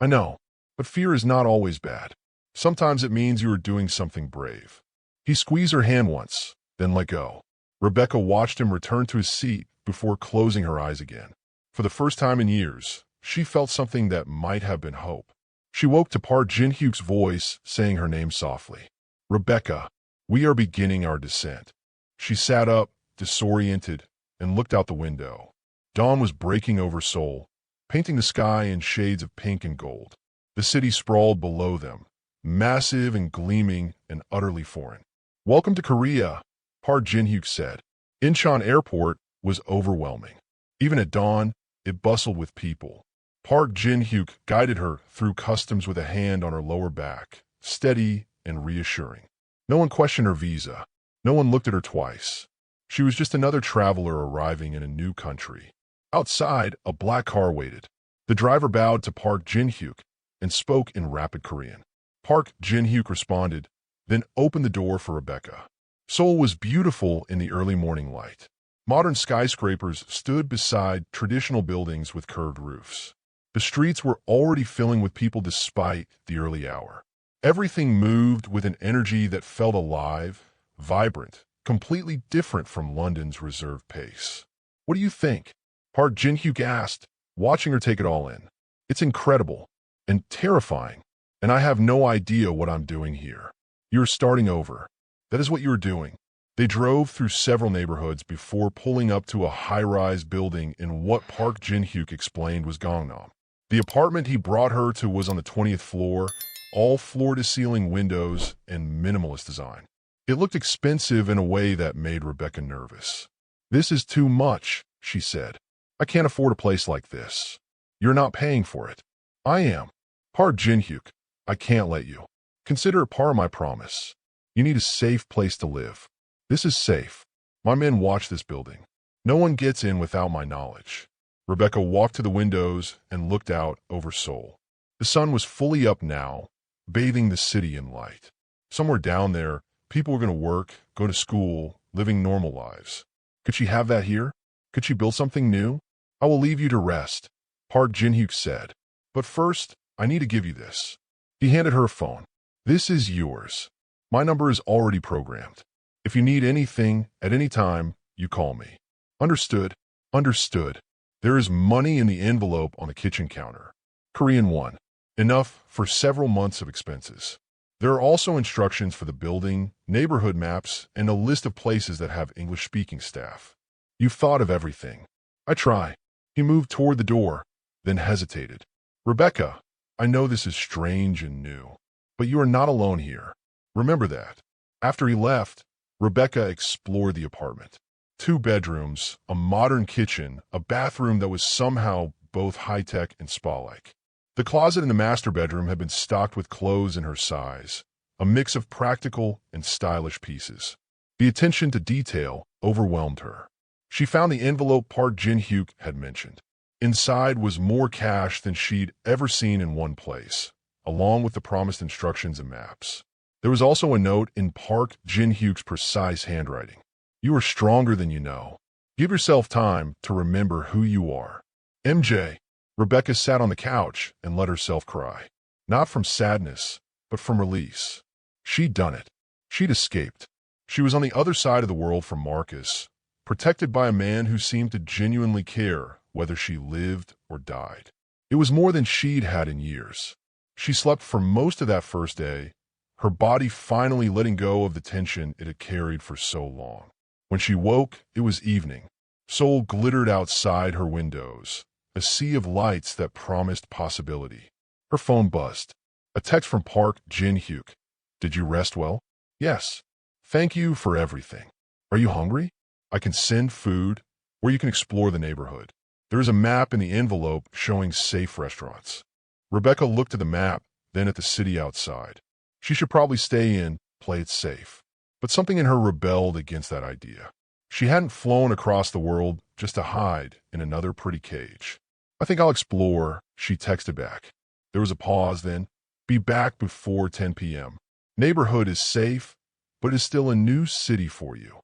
I know, but fear is not always bad. Sometimes it means you are doing something brave." He squeezed her hand once, then let go. Rebecca watched him return to his seat before closing her eyes again. For the first time in years, she felt something that might have been hope. She woke to Park Jin-hyuk's voice saying her name softly. "Rebecca, we are beginning our descent." She sat up, disoriented, and looked out the window. Dawn was breaking over Seoul, painting the sky in shades of pink and gold. The city sprawled below them, massive and gleaming and utterly foreign. "Welcome to Korea," Park Jin-hyuk said. Incheon Airport was overwhelming. Even at dawn, it bustled with people. Park Jin-hyuk guided her through customs with a hand on her lower back, steady and reassuring. No one questioned her visa. No one looked at her twice. She was just another traveler arriving in a new country. Outside, a black car waited. The driver bowed to Park Jin-hyuk and spoke in rapid Korean. Park Jin-hyuk responded, then opened the door for Rebecca. Seoul was beautiful in the early morning light. Modern skyscrapers stood beside traditional buildings with curved roofs. The streets were already filling with people despite the early hour. Everything moved with an energy that felt alive, vibrant, completely different from London's reserved pace. "What do you think?" Park Jin-hyuk asked, watching her take it all in. "It's incredible and terrifying, and I have no idea what I'm doing here." "You're starting over. That is what you're doing." They drove through several neighborhoods before pulling up to a high-rise building in what Park Jin-hyuk explained was Gangnam. The apartment he brought her to was on the 20th floor, all floor-to-ceiling windows and minimalist design. It looked expensive in a way that made Rebecca nervous. "This is too much," she said. "I can't afford a place like this." "You're not paying for it." "I am." "Park Jin-hyuk, I can't let you. Consider it part of my promise. You need a safe place to live." "This is safe. My men watch this building. No one gets in without my knowledge." Rebecca walked to the windows and looked out over Seoul. The sun was fully up now, bathing the city in light. Somewhere down there, people were going to work, go to school, living normal lives. Could she have that here? Could she build something new? "I will leave you to rest," Park Jin-hyuk said. "But first, I need to give you this." He handed her a phone. "This is yours. My number is already programmed. If you need anything, at any time, you call me." "Understood." "Understood." There is money in the envelope on the kitchen counter. Korean won. Enough for several months of expenses. There are also instructions for the building, neighborhood maps, and a list of places that have English-speaking staff. "You've thought of everything." "I try." He moved toward the door, then hesitated. "Rebecca, I know this is strange and new, but you are not alone here. Remember that." After he left, Rebecca explored the apartment. 2 bedrooms, a modern kitchen, a bathroom that was somehow both high-tech and spa-like. The closet in the master bedroom had been stocked with clothes in her size, a mix of practical and stylish pieces. The attention to detail overwhelmed her. She found the envelope Park Jin-hyuk had mentioned. Inside was more cash than she'd ever seen in one place, along with the promised instructions and maps. There was also a note in Park Jin-hyuk's precise handwriting. "You are stronger than you know. Give yourself time to remember who you are." MJ. Rebecca sat on the couch and let herself cry. Not from sadness, but from release. She'd done it. She'd escaped. She was on the other side of the world from Marcus, protected by a man who seemed to genuinely care whether she lived or died. It was more than she'd had in years. She slept for most of that first day, her body finally letting go of the tension it had carried for so long. When she woke, it was evening. Seoul glittered outside her windows, a sea of lights that promised possibility. Her phone buzzed. A text from Park Jin-hyuk. "Did you rest well?" "Yes. Thank you for everything. Are you hungry? I can send food, or you can explore the neighborhood." There is a map in the envelope showing safe restaurants. Rebecca looked at the map, then at the city outside. She should probably stay in, play it safe. But something in her rebelled against that idea. She hadn't flown across the world just to hide in another pretty cage. I think I'll explore, she texted back. There was a pause then. Be back before 10 p.m. Neighborhood is safe, but is still a new city for you.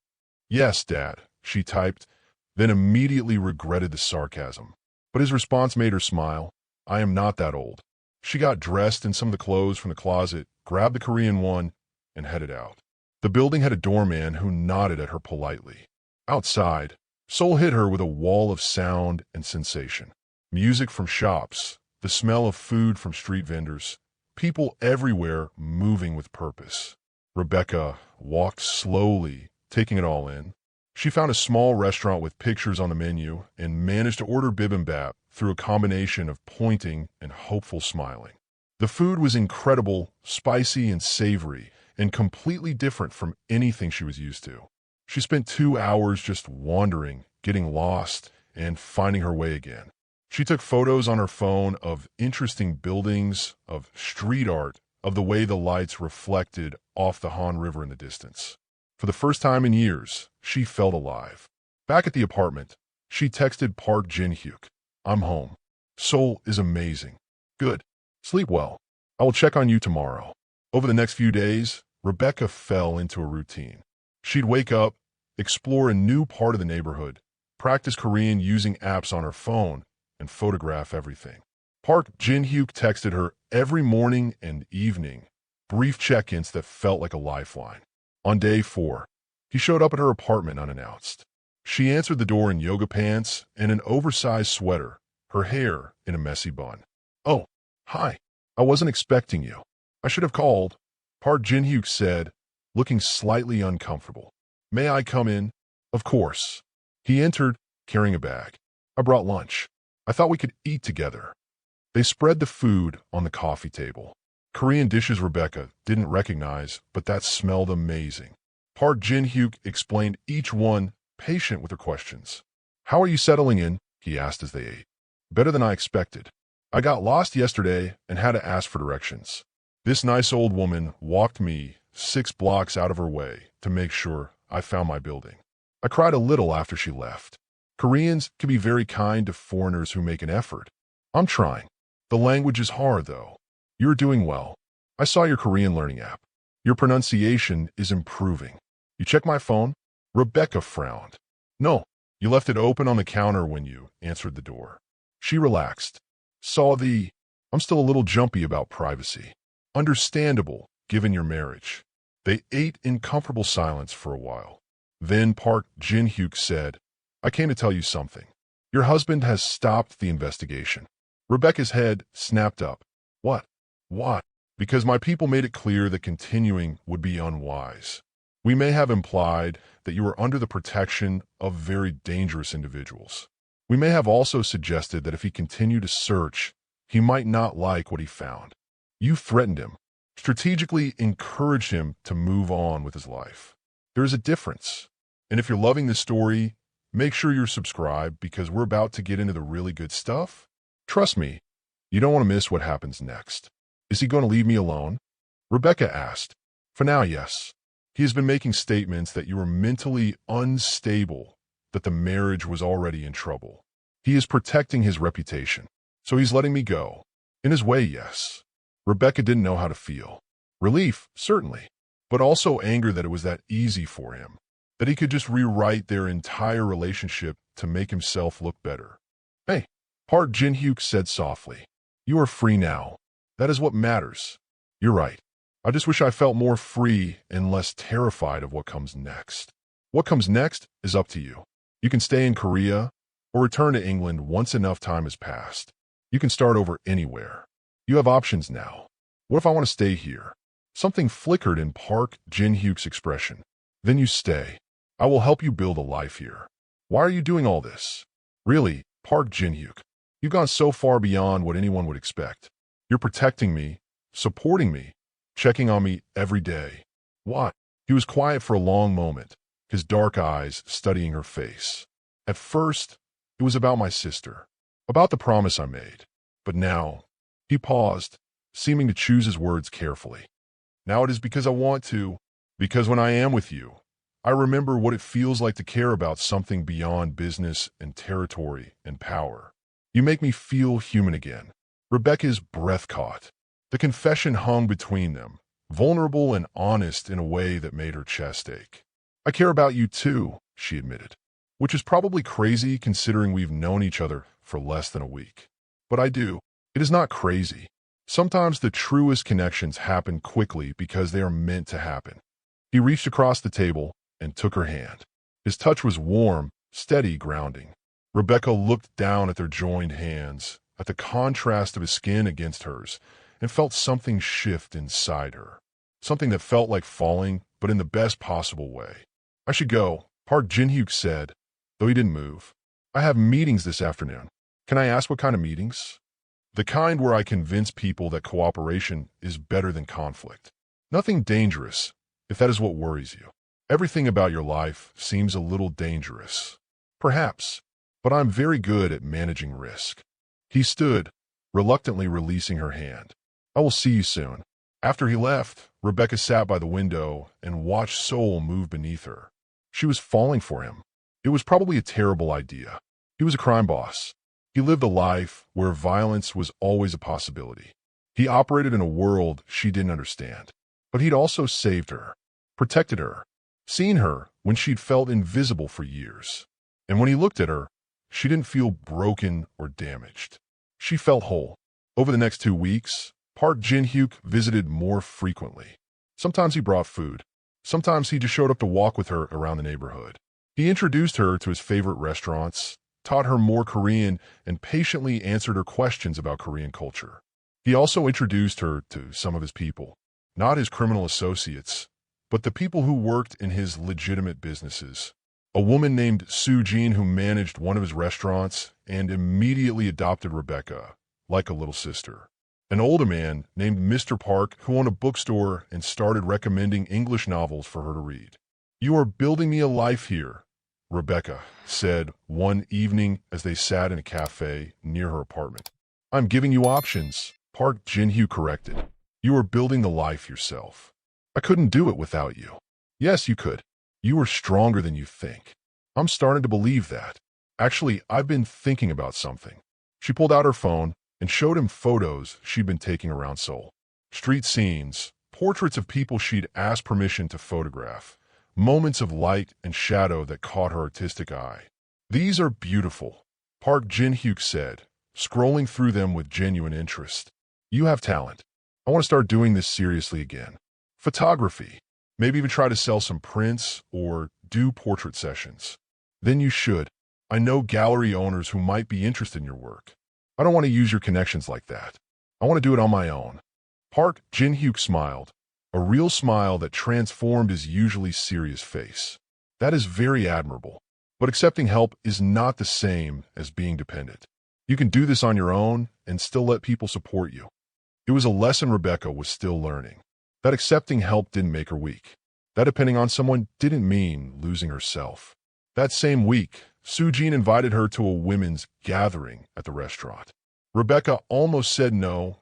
Yes, Dad, she typed, then immediately regretted the sarcasm. But his response made her smile. I am not that old. She got dressed in some of the clothes from the closet, grabbed the Korean one, and headed out. The building had a doorman who nodded at her politely. Outside, Seoul hit her with a wall of sound and sensation. Music from shops, the smell of food from street vendors, people everywhere moving with purpose. Rebecca walked slowly, taking it all in. She found a small restaurant with pictures on the menu and managed to order bibimbap through a combination of pointing and hopeful smiling. The food was incredible, spicy and savory, and completely different from anything she was used to. She spent 2 hours just wandering, getting lost, and finding her way again. She took photos on her phone of interesting buildings, of street art, of the way the lights reflected off the Han River in the distance. For the first time in years, she felt alive. Back at the apartment, she texted Park Jin-hyuk. I'm home. Seoul is amazing. Good. Sleep well. I will check on you tomorrow. Over the next few days, Rebecca fell into a routine. She'd wake up, explore a new part of the neighborhood, practice Korean using apps on her phone, and photograph everything. Park Jin-hyuk texted her every morning and evening, brief check-ins that felt like a lifeline. On day 4, he showed up at her apartment unannounced. She answered the door in yoga pants and an oversized sweater, her hair in a messy bun. Oh, hi. I wasn't expecting you. I should have called, Park Jin-hyuk said, looking slightly uncomfortable. May I come in? Of course. He entered, carrying a bag. I brought lunch. I thought we could eat together. They spread the food on the coffee table. Korean dishes Rebecca didn't recognize, but that smelled amazing. Park Jin-hyuk explained each one, patient with her questions. How are you settling in? He asked as they ate. Better than I expected. I got lost yesterday and had to ask for directions. This nice old woman walked me 6 blocks out of her way to make sure I found my building. I cried a little after she left. Koreans can be very kind to foreigners who make an effort. I'm trying. The language is hard, though. You're doing well. I saw your Korean learning app. Your pronunciation is improving. You check my phone? Rebecca frowned. No, you left it open on the counter when you answered the door. She relaxed. I'm still a little jumpy about privacy. Understandable, given your marriage. They ate in comfortable silence for a while. Then Park Jin-hyuk said, I came to tell you something. Your husband has stopped the investigation. Rebecca's head snapped up. What? What? Because my people made it clear that continuing would be unwise. We may have implied that you were under the protection of very dangerous individuals. We may have also suggested that if he continued to search, he might not like what he found. You threatened him, strategically encouraged him to move on with his life. There is a difference. And if you're loving this story, make sure you're subscribed because we're about to get into the really good stuff. Trust me, you don't want to miss what happens next. Is he going to leave me alone? Rebecca asked. For now, yes. He has been making statements that you were mentally unstable, that the marriage was already in trouble. He is protecting his reputation, so he's letting me go. In his way, yes. Rebecca didn't know how to feel. Relief, certainly, but also anger that it was that easy for him, that he could just rewrite their entire relationship to make himself look better. Hey, Park Jin-hyuk said softly. You are free now. That is what matters. You're right. I just wish I felt more free and less terrified of what comes next. What comes next is up to you. You can stay in Korea or return to England once enough time has passed. You can start over anywhere. You have options now. What if I want to stay here? Something flickered in Park Jin-hyuk's expression. Then you stay. I will help you build a life here. Why are you doing all this? Really, Park Jin-hyuk, you've gone so far beyond what anyone would expect. You're protecting me, supporting me, checking on me every day. Why? He was quiet for a long moment, his dark eyes studying her face. At first, It was about my sister, about the promise I made. But now, he paused, seeming to choose his words carefully. Now it is because I want to, because when I am with you, I remember what it feels like to care about something beyond business and territory and power. You make me feel human again. Rebecca's breath caught. The confession hung between them, vulnerable and honest in a way that made her chest ache. I care about you too, she admitted, which is probably crazy considering we've known each other for less than a week. But I do. It is not crazy. Sometimes the truest connections happen quickly because they are meant to happen. He reached across the table and took her hand. His touch was warm, steady, grounding. Rebecca looked down at their joined hands, at the contrast of his skin against hers, and felt something shift inside her. Something that felt like falling, but in the best possible way. I should go, Park Jin-hyuk said, though he didn't move. I have meetings this afternoon. Can I ask what kind of meetings? The kind where I convince people that cooperation is better than conflict. Nothing dangerous, if that is what worries you. Everything about your life seems a little dangerous. Perhaps, but I'm very good at managing risk. He stood, reluctantly releasing her hand. I will see you soon. After he left, Rebecca sat by the window and watched Seoul move beneath her. She was falling for him. It was probably a terrible idea. He was a crime boss. He lived a life where violence was always a possibility. He operated in a world she didn't understand. But he'd also saved her, protected her, seen her when she'd felt invisible for years. And when he looked at her, she didn't feel broken or damaged. She felt whole. Over the next 2 weeks, Park Jin-hyuk visited more frequently. Sometimes he brought food. Sometimes he just showed up to walk with her around the neighborhood. He introduced her to his favorite restaurants, taught her more Korean, and patiently answered her questions about Korean culture. He also introduced her to some of his people, not his criminal associates, but the people who worked in his legitimate businesses. A woman named Soo Jin who managed one of his restaurants and immediately adopted Rebecca, like a little sister. An older man named Mr. Park who owned a bookstore and started recommending English novels for her to read. You are building me a life here, Rebecca said one evening as they sat in a cafe near her apartment. I'm giving you options, Park Jin-hyuk corrected. You are building the life yourself. I couldn't do it without you. Yes, you could. You are stronger than you think. I'm starting to believe that. Actually, I've been thinking about something. She pulled out her phone and showed him photos she'd been taking around Seoul. Street scenes, portraits of people she'd asked permission to photograph, moments of light and shadow that caught her artistic eye. These are beautiful, Park Jin-hyuk said, scrolling through them with genuine interest. You have talent. I want to start doing this seriously again. Photography. Maybe even try to sell some prints or do portrait sessions. Then you should. I know gallery owners who might be interested in your work. I don't want to use your connections like that. I want to do it on my own. Park Jin-hyuk smiled, a real smile that transformed his usually serious face. That is very admirable. But accepting help is not the same as being dependent. You can do this on your own and still let people support you. It was a lesson Rebecca was still learning. That accepting help didn't make her weak. That depending on someone didn't mean losing herself. That same week, Soo Jin invited her to a women's gathering at the restaurant. Rebecca almost said no,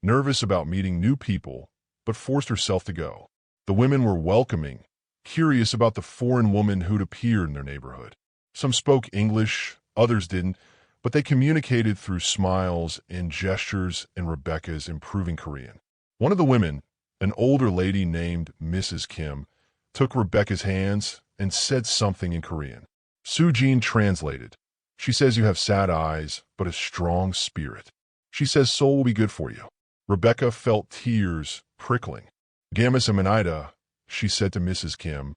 nervous about meeting new people, but forced herself to go. The women were welcoming, curious about the foreign woman who'd appeared in their neighborhood. Some spoke English, others didn't, but they communicated through smiles and gestures in Rebecca's improving Korean. One of the women, an older lady named Mrs. Kim, took Rebecca's hands and said something in Korean. Soo Jin translated. She says you have sad eyes, but a strong spirit. She says Seoul will be good for you. Rebecca felt tears prickling. Gamasumanida, she said to Mrs. Kim,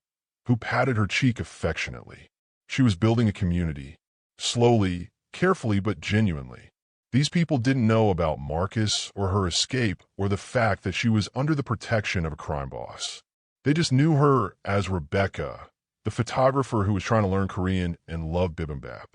who patted her cheek affectionately. She was building a community. Slowly, carefully, but genuinely. These people didn't know about Marcus or her escape or the fact that she was under the protection of a crime boss. They just knew her as Rebecca, the photographer who was trying to learn Korean and love bibimbap.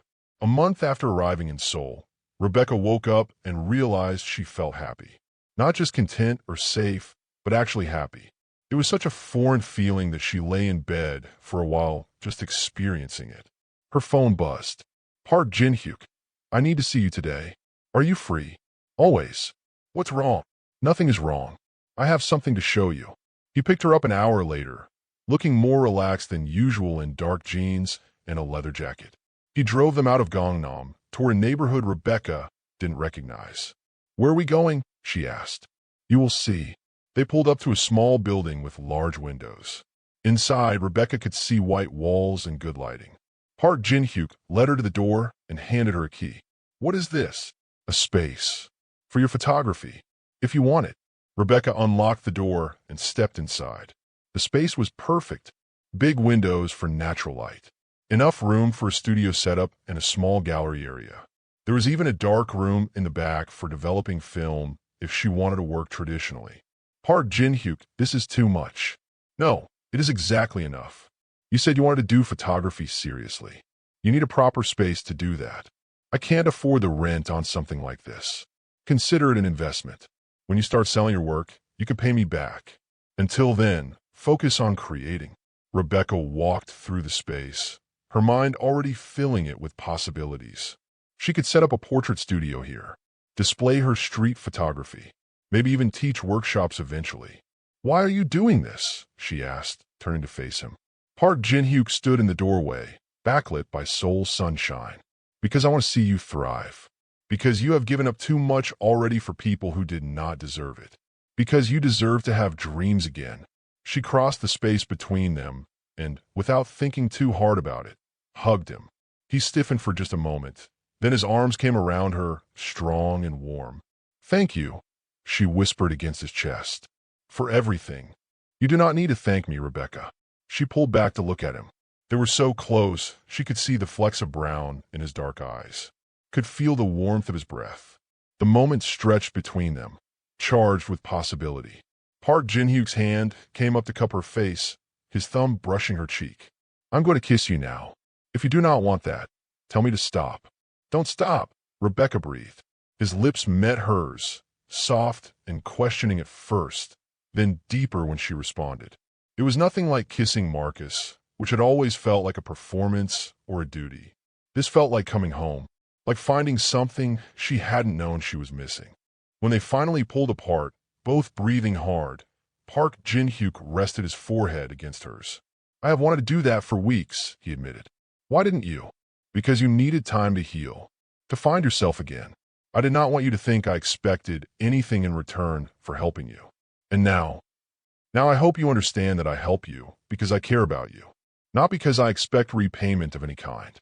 A month after arriving in Seoul, Rebecca woke up and realized she felt happy. Not just content or safe, but actually happy. It was such a foreign feeling that she lay in bed for a while just experiencing it. Her phone buzzed. Park Jin-hyuk, I need to see you today. Are you free? Always. What's wrong? Nothing is wrong. I have something to show you. He picked her up an hour later, looking more relaxed than usual in dark jeans and a leather jacket. He drove them out of Gangnam toward a neighborhood Rebecca didn't recognize. Where are we going? She asked. You will see. They pulled up to a small building with large windows. Inside, Rebecca could see white walls and good lighting. Park Jin-hyuk led her to the door and handed her a key. What is this? A space. For your photography. If you want it. Rebecca unlocked the door and stepped inside. The space was perfect. Big windows for natural light. Enough room for a studio setup and a small gallery area. There was even a dark room in the back for developing film if she wanted to work traditionally. Park Jin-hyuk, this is too much. No, it is exactly enough. You said you wanted to do photography seriously. You need a proper space to do that. I can't afford the rent on something like this. Consider it an investment. When you start selling your work, you can pay me back. Until then, focus on creating. Rebecca walked through the space, her mind already filling it with possibilities. She could set up a portrait studio here, display her street photography, maybe even teach workshops eventually. Why are you doing this? She asked, turning to face him. Park Jin-hyuk stood in the doorway, backlit by soul sunshine. Because I want to see you thrive. Because you have given up too much already for people who did not deserve it. Because you deserve to have dreams again. She crossed the space between them and, without thinking too hard about it, hugged him. He stiffened for just a moment. Then his arms came around her, strong and warm. Thank you, she whispered against his chest. For everything. You do not need to thank me, Rebecca. She pulled back to look at him. They were so close, she could see the flecks of brown in his dark eyes. Could feel the warmth of his breath. The moment stretched between them, charged with possibility. Park Jin-hyuk's hand came up to cup her face, his thumb brushing her cheek. I'm going to kiss you now. If you do not want that, tell me to stop. Don't stop, Rebecca breathed. His lips met hers, soft and questioning at first, then deeper when she responded. It was nothing like kissing Marcus, which had always felt like a performance or a duty. This felt like coming home, like finding something she hadn't known she was missing. When they finally pulled apart, both breathing hard, Park Jin-hyuk rested his forehead against hers. I have wanted to do that for weeks, he admitted. Why didn't you? Because you needed time to heal, to find yourself again. I did not want you to think I expected anything in return for helping you. And now I hope you understand that I help you because I care about you, not because I expect repayment of any kind.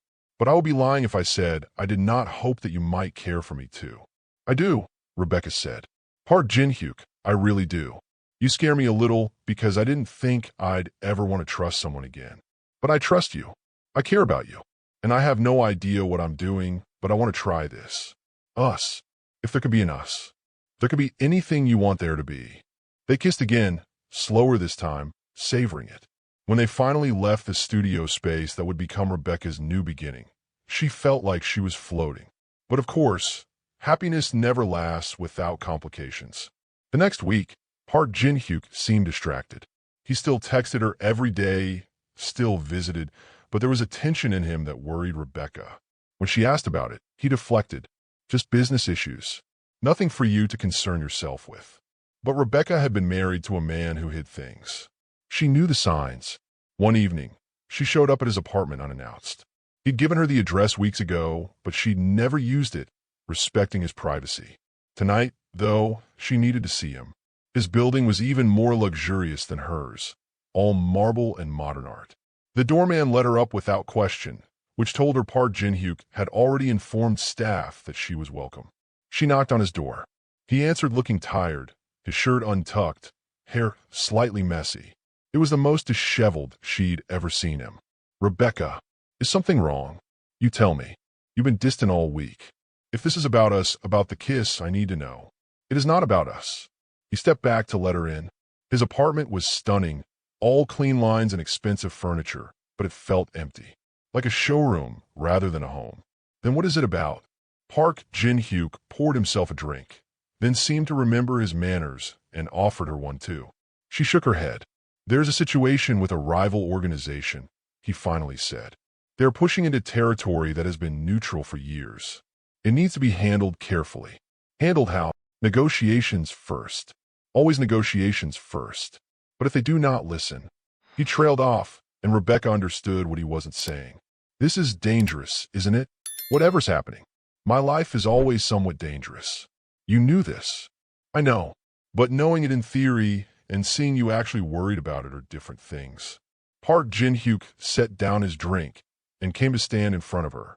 But I would be lying if I said I did not hope that you might care for me too. I do, Rebecca said. Park Jin-hyuk, I really do. You scare me a little because I didn't think I'd ever want to trust someone again. But I trust you. I care about you. And I have no idea what I'm doing, but I want to try this. Us. If there could be an us. There could be anything you want there to be. They kissed again, slower this time, savoring it. When they finally left the studio space that would become Rebecca's new beginning, she felt like she was floating. But of course, happiness never lasts without complications. The next week, Park Jin-hyuk seemed distracted. He still texted her every day, still visited, but there was a tension in him that worried Rebecca. When she asked about it, he deflected. Just business issues. Nothing for you to concern yourself with. But Rebecca had been married to a man who hid things. She knew the signs. One evening, she showed up at his apartment unannounced. He'd given her the address weeks ago, but she'd never used it, respecting his privacy. Tonight, though, she needed to see him. His building was even more luxurious than hers, all marble and modern art. The doorman let her up without question, which told her Park Jin-hyuk had already informed staff that she was welcome. She knocked on his door. He answered looking tired, his shirt untucked, hair slightly messy. It was the most disheveled she'd ever seen him. Rebecca, is something wrong? You tell me. You've been distant all week. If this is about us, about the kiss, I need to know. It is not about us. He stepped back to let her in. His apartment was stunning, all clean lines and expensive furniture, but it felt empty. Like a showroom rather than a home. Then what is it about? Park Jin-hyuk poured himself a drink, then seemed to remember his manners and offered her one too. She shook her head. There's a situation with a rival organization, he finally said. They're pushing into territory that has been neutral for years. It needs to be handled carefully. Handled how? Negotiations first. Always negotiations first. But if they do not listen, he trailed off, and Rebecca understood what he wasn't saying. This is dangerous, isn't it? Whatever's happening. My life is always somewhat dangerous. You knew this. I know. But knowing it in theory and seeing you actually worried about it are different things. Park Jin-hyuk set down his drink and came to stand in front of her.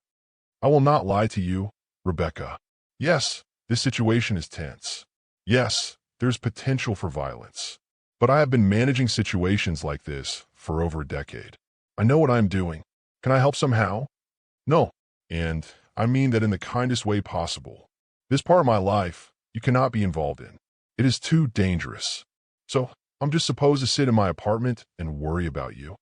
I will not lie to you, Rebecca. Yes, this situation is tense. Yes, there's potential for violence. But I have been managing situations like this for over a decade. I know what I'm doing. Can I help somehow? No. And I mean that in the kindest way possible. This part of my life, you cannot be involved in. It is too dangerous. So, I'm just supposed to sit in my apartment and worry about you.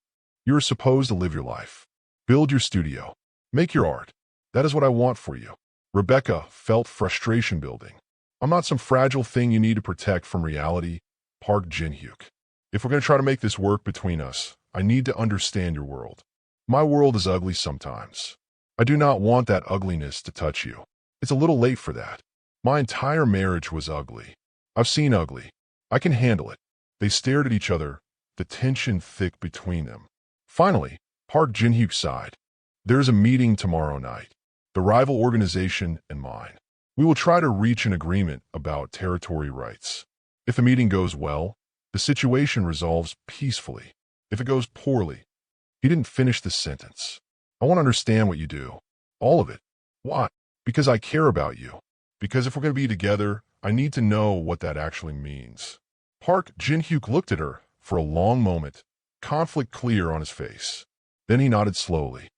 You are supposed to live your life. Build your studio. Make your art. That is what I want for you. Rebecca felt frustration building. I'm not some fragile thing you need to protect from reality, Park Jin-hyuk. If we're going to try to make this work between us, I need to understand your world. My world is ugly sometimes. I do not want that ugliness to touch you. It's a little late for that. My entire marriage was ugly. I've seen ugly. I can handle it. They stared at each other, the tension thick between them. Finally, Park Jin-hyuk sighed. There's a meeting tomorrow night. The rival organization and mine. We will try to reach an agreement about territory rights. If the meeting goes well, the situation resolves peacefully. If it goes poorly, he didn't finish the sentence. I want to understand what you do. All of it. Why? Because I care about you. Because if we're going to be together, I need to know what that actually means. Park Jin-hyuk looked at her for a long moment, conflict clear on his face. Then he nodded slowly.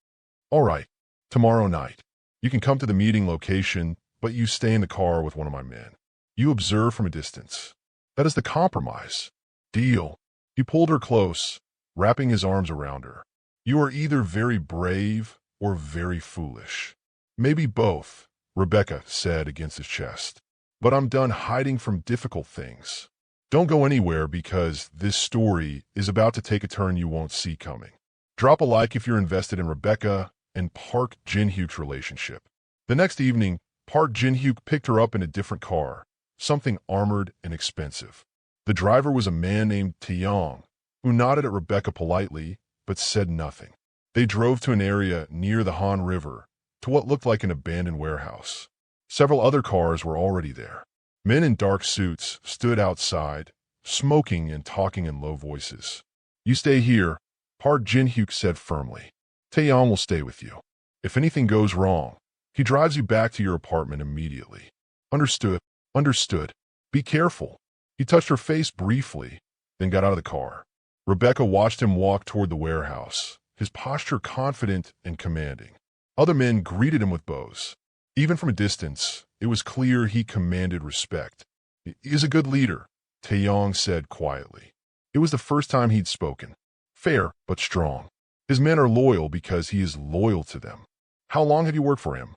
All right, tomorrow night. You can come to the meeting location, but you stay in the car with one of my men. You observe from a distance. That is the compromise. Deal. He pulled her close, wrapping his arms around her. You are either very brave or very foolish. Maybe both, Rebecca said against his chest. But I'm done hiding from difficult things. Don't go anywhere because this story is about to take a turn you won't see coming. Drop a like if you're invested in Rebecca and Park Jin-hyuk's relationship. The next evening, Park Jin-hyuk picked her up in a different car, something armored and expensive. The driver was a man named Taeyong, who nodded at Rebecca politely but said nothing. They drove to an area near the Han River, to what looked like an abandoned warehouse. Several other cars were already there. Men in dark suits stood outside, smoking and talking in low voices. You stay here, Park Jin-hyuk said firmly. Taeyong will stay with you. If anything goes wrong, he drives you back to your apartment immediately. Understood. Understood. Be careful. He touched her face briefly, then got out of the car. Rebecca watched him walk toward the warehouse, his posture confident and commanding. Other men greeted him with bows. Even from a distance, it was clear he commanded respect. He is a good leader, Taeyong said quietly. It was the first time he'd spoken. Fair, but strong. His men are loyal because he is loyal to them. How long have you worked for him?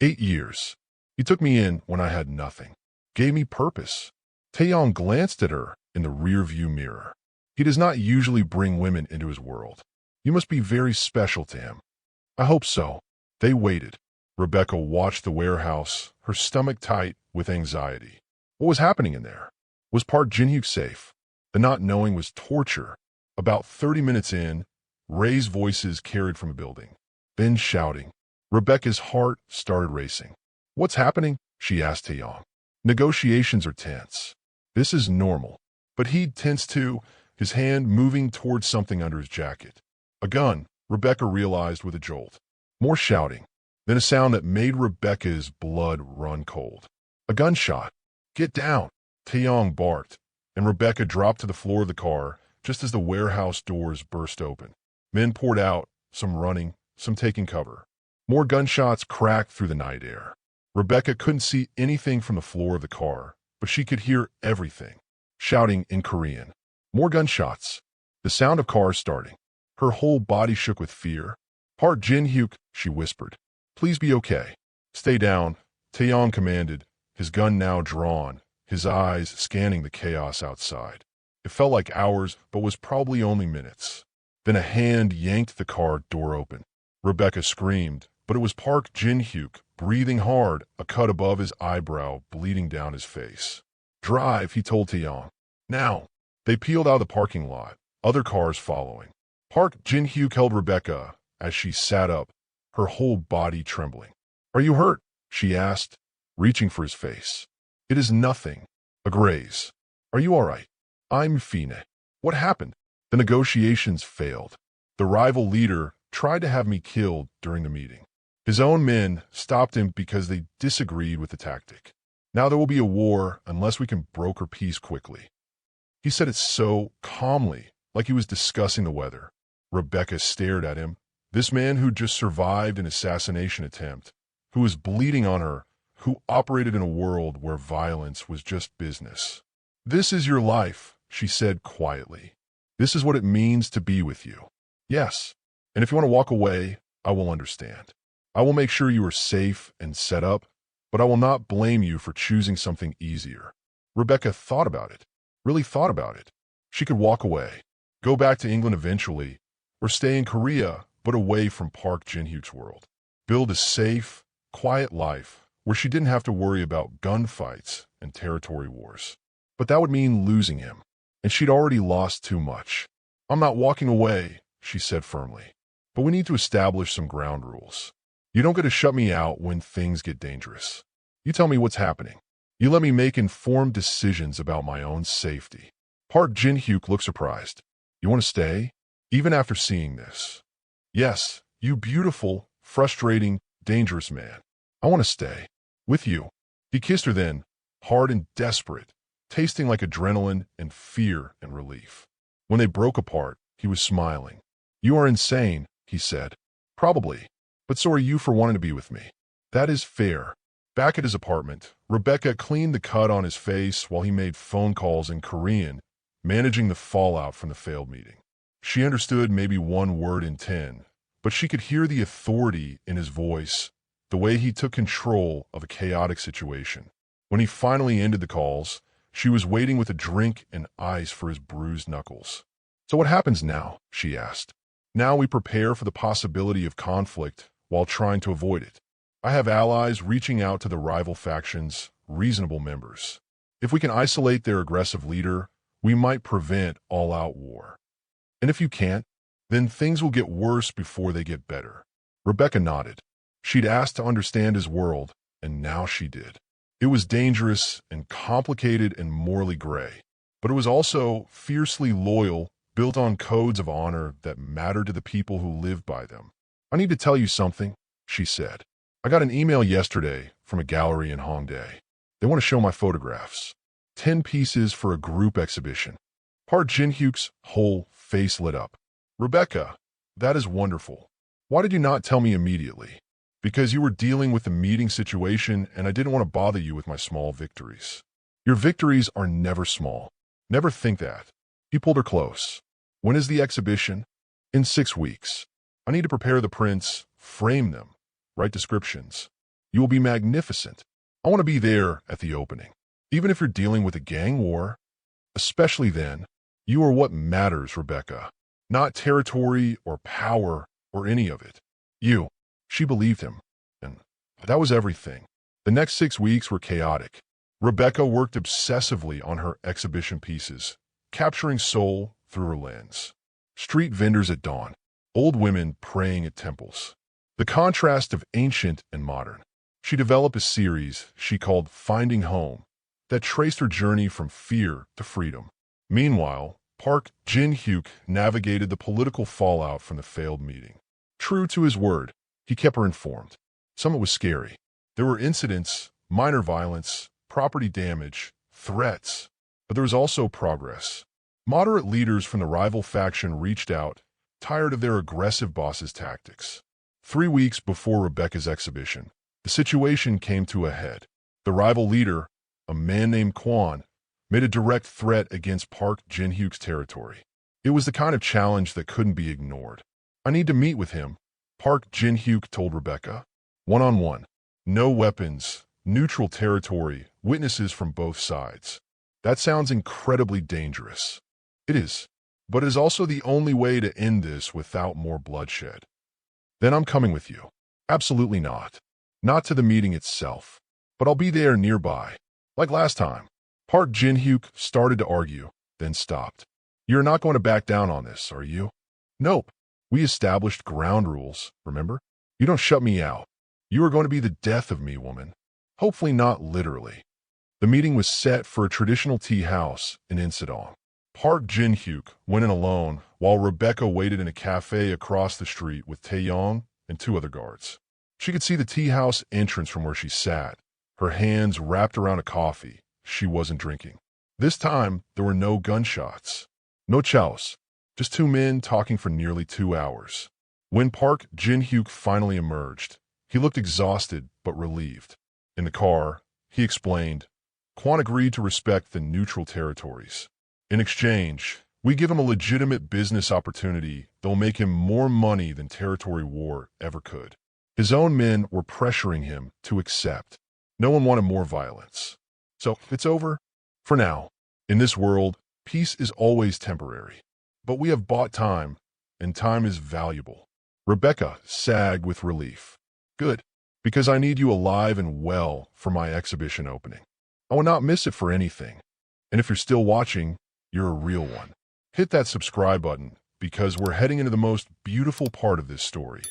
8 years. He took me in when I had nothing. Gave me purpose. Taeyong glanced at her in the rear-view mirror. He does not usually bring women into his world. You must be very special to him. I hope so. They waited. Rebecca watched the warehouse, her stomach tight with anxiety. What was happening in there? Was Park Jin-hyuk safe? The not knowing was torture. About 30 minutes in, raised voices carried from a building. Then shouting. Rebecca's heart started racing. What's happening? She asked Taeyong. Negotiations are tense. This is normal. But he'd tense too, his hand moving towards something under his jacket. A gun, Rebecca realized with a jolt. More shouting. Then a sound that made Rebecca's blood run cold. A gunshot. Get down, Taeyong barked, and Rebecca dropped to the floor of the car just as the warehouse doors burst open. Men poured out, some running, some taking cover. More gunshots cracked through the night air. Rebecca couldn't see anything from the floor of the car, but she could hear everything. Shouting in Korean. More gunshots. The sound of cars starting. Her whole body shook with fear. Park Jin-hyuk, she whispered. Please be okay. Stay down, Taeyong commanded, his gun now drawn, his eyes scanning the chaos outside. It felt like hours, but was probably only minutes. Then a hand yanked the car door open. Rebecca screamed, but it was Park Jin-hyuk, breathing hard, a cut above his eyebrow, bleeding down his face. "Drive," he told Taeyong. "Now." They peeled out of the parking lot, other cars following. Park Jin-hyuk held Rebecca as she sat up, her whole body trembling. "Are you hurt?" she asked, reaching for his face. "It is nothing. A graze. Are you all right?" "I'm fine." "What happened?" "The negotiations failed. The rival leader tried to have me killed during the meeting. His own men stopped him because they disagreed with the tactic. Now there will be a war unless we can broker peace quickly." He said it so calmly, like he was discussing the weather. Rebecca stared at him. This man who just survived an assassination attempt, who was bleeding on her, who operated in a world where violence was just business. "This is your life," she said quietly. "This is what it means to be with you. Yes. And if you want to walk away, I will understand. I will make sure you are safe and set up, but I will not blame you for choosing something easier." Rebecca thought about it, really thought about it. She could walk away, go back to England eventually, or stay in Korea, but away from Park Jin-hyuk's world. Build a safe, quiet life where she didn't have to worry about gunfights and territory wars. But that would mean losing him, and she'd already lost too much. "I'm not walking away," she said firmly. "But we need to establish some ground rules. You don't get to shut me out when things get dangerous. You tell me what's happening. You let me make informed decisions about my own safety." Park Jin-hyuk looked surprised. "You want to stay? Even after seeing this?" "Yes, you beautiful, frustrating, dangerous man. I want to stay. With you." He kissed her then, hard and desperate, tasting like adrenaline and fear and relief. When they broke apart, he was smiling. "You are insane," he said. "Probably. But so are you for wanting to be with me. That is fair." Back at his apartment, Rebecca cleaned the cut on his face while he made phone calls in Korean, managing the fallout from the failed meeting. She understood maybe one word in 10, but she could hear the authority in his voice, the way he took control of a chaotic situation. When he finally ended the calls, she was waiting with a drink and ice for his bruised knuckles. "So what happens now?" she asked. "Now we prepare for the possibility of conflict while trying to avoid it. I have allies reaching out to the rival factions, reasonable members. If we can isolate their aggressive leader, we might prevent all-out war. And if you can't, then things will get worse before they get better." Rebecca nodded. She'd asked to understand his world, and now she did. It was dangerous and complicated and morally gray, but it was also fiercely loyal, built on codes of honor that mattered to the people who lived by them. "I need to tell you something," she said. "I got an email yesterday from a gallery in Hongdae. They want to show my photographs. 10 pieces for a group exhibition." Park Jin-hyuk's whole face lit up. "Rebecca, that is wonderful. Why did you not tell me immediately?" "Because you were dealing with the meeting situation and I didn't want to bother you with my small victories." "Your victories are never small. Never think that." He pulled her close. "When is the exhibition?" "In 6 weeks. I need to prepare the prints, frame them, write descriptions. You will be magnificent. I want to be there at the opening. Even if you're dealing with a gang war, especially then, you are what matters, Rebecca. Not territory or power or any of it. You." She believed him, and that was everything. The next 6 weeks were chaotic. Rebecca worked obsessively on her exhibition pieces, capturing Seoul through her lens. Street vendors at dawn, old women praying at temples. The contrast of ancient and modern. She developed a series she called Finding Home that traced her journey from fear to freedom. Meanwhile, Park Jin-hyuk navigated the political fallout from the failed meeting. True to his word, he kept her informed. Some of it was scary. There were incidents, minor violence, property damage, threats, but there was also progress. Moderate leaders from the rival faction reached out, tired of their aggressive boss's tactics. 3 weeks before Rebecca's exhibition, the situation came to a head. The rival leader, a man named Kwon, made a direct threat against Park Jin-hyuk's territory. It was the kind of challenge that couldn't be ignored. "I need to meet with him," Park Jin-hyuk told Rebecca. "One-on-one. No weapons, neutral territory, witnesses from both sides." That sounds incredibly dangerous. It is, but it is also the only way to end this without more bloodshed. Then I'm coming with you. Absolutely not. Not to the meeting itself. But I'll be there nearby. Like last time. Park Jin-hyuk started to argue, then stopped. You're not going to back down on this, are you? Nope. We established ground rules, remember? You don't shut me out. You are going to be the death of me, woman. Hopefully not literally. The meeting was set for a traditional tea house in Insadong. Park Jin-hyuk went in alone while Rebecca waited in a cafe across the street with Taeyong and two other guards. She could see the tea house entrance from where she sat, her hands wrapped around a coffee she wasn't drinking. This time, there were no gunshots. No chows. Just two men talking for nearly 2 hours. When Park Jin-hyuk finally emerged, he looked exhausted but relieved. In the car, he explained, Kwon agreed to respect the neutral territories. In exchange, we give him a legitimate business opportunity that will make him more money than territory war ever could. His own men were pressuring him to accept. No one wanted more violence. So, it's over? For now. In this world, peace is always temporary. But we have bought time, and time is valuable. Rebecca sagged with relief. Good, because I need you alive and well for my exhibition opening. I will not miss it for anything. And if you're still watching, you're a real one. Hit that subscribe button, because we're heading into the most beautiful part of this story.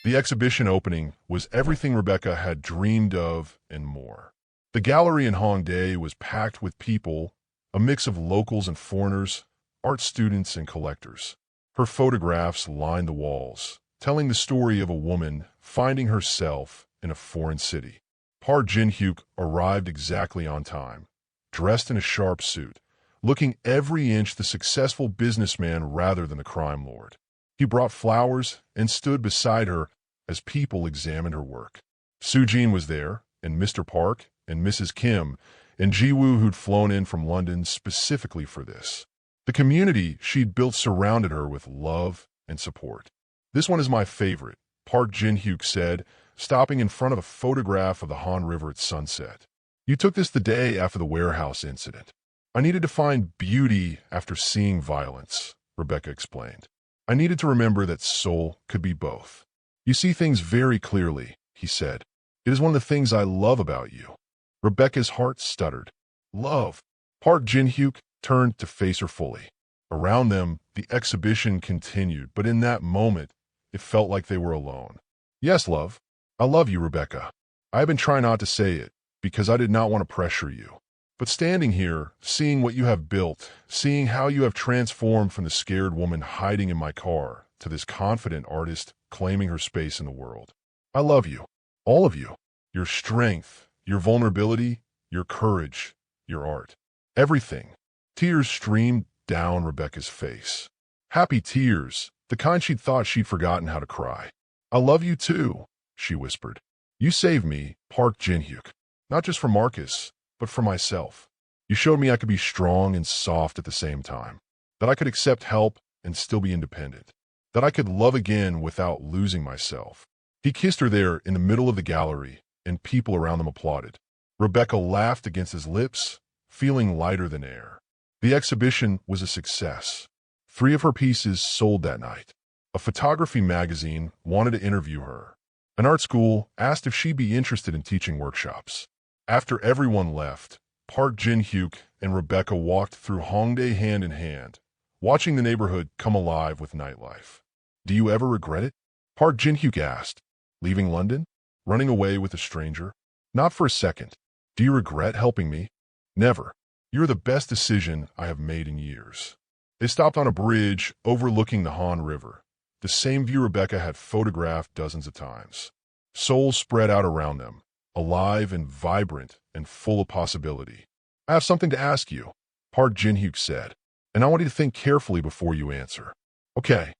The exhibition opening was everything Rebecca had dreamed of and more. The gallery in Hongdae was packed with people, a mix of locals and foreigners, art students and collectors. Her photographs lined the walls, telling the story of a woman finding herself in a foreign city. Park Jin-hyuk arrived exactly on time, dressed in a sharp suit, looking every inch the successful businessman rather than the crime lord. He brought flowers and stood beside her as people examined her work. Soo-jin was there, and Mr. Park and Mrs. Kim, and Ji-woo who'd flown in from London specifically for this. The community she'd built surrounded her with love and support. This one is my favorite, Park Jin-hyuk said, stopping in front of a photograph of the Han River at sunset. You took this the day after the warehouse incident. I needed to find beauty after seeing violence, Rebecca explained. I needed to remember that Seoul could be both. You see things very clearly, he said. It is one of the things I love about you. Rebecca's heart stuttered. Love. Park Jin-hyuk turned to face her fully. Around them, the exhibition continued, but in that moment, it felt like they were alone. Yes, love. I love you, Rebecca. I have been trying not to say it, because I did not want to pressure you. But standing here, seeing what you have built, seeing how you have transformed from the scared woman hiding in my car to this confident artist claiming her space in the world. I love you. All of you. Your strength, your vulnerability, your courage, your art. Everything. Tears streamed down Rebecca's face. Happy tears, the kind she'd thought she'd forgotten how to cry. I love you too, she whispered. You saved me, Park Jin-hyuk. Not just for Marcus, but for myself. You showed me I could be strong and soft at the same time. That I could accept help and still be independent. That I could love again without losing myself. He kissed her there in the middle of the gallery, and people around them applauded. Rebecca laughed against his lips, feeling lighter than air. The exhibition was a success. 3 of her pieces sold that night. A photography magazine wanted to interview her. An art school asked if she'd be interested in teaching workshops. After everyone left, Park Jin-hyuk and Rebecca walked through Hongdae hand in hand, watching the neighborhood come alive with nightlife. Do you ever regret it? Park Jin-hyuk asked. Leaving London? Running away with a stranger? Not for a second. Do you regret helping me? Never. You're the best decision I have made in years. They stopped on a bridge overlooking the Han River, the same view Rebecca had photographed dozens of times. Seoul spread out around them, alive and vibrant and full of possibility. I have something to ask you, Park Jin-hyuk said, and I want you to think carefully before you answer. Okay,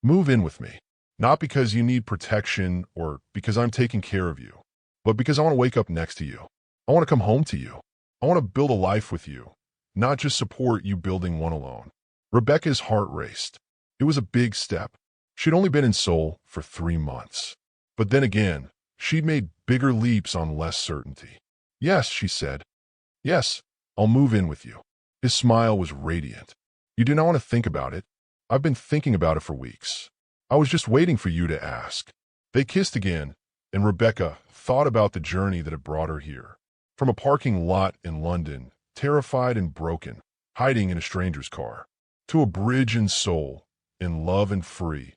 move in with me. Not because you need protection or because I'm taking care of you, but because I want to wake up next to you. I want to come home to you. I want to build a life with you, not just support you building one alone. Rebecca's heart raced. It was a big step. She'd only been in Seoul for 3 months. But then again, she'd made bigger leaps on less certainty. Yes, she said. Yes, I'll move in with you. His smile was radiant. You do not want to think about it. I've been thinking about it for weeks. I was just waiting for you to ask. They kissed again, and Rebecca thought about the journey that had brought her here. From a parking lot in London, terrified and broken, hiding in a stranger's car, to a bridge in Seoul, in love and free,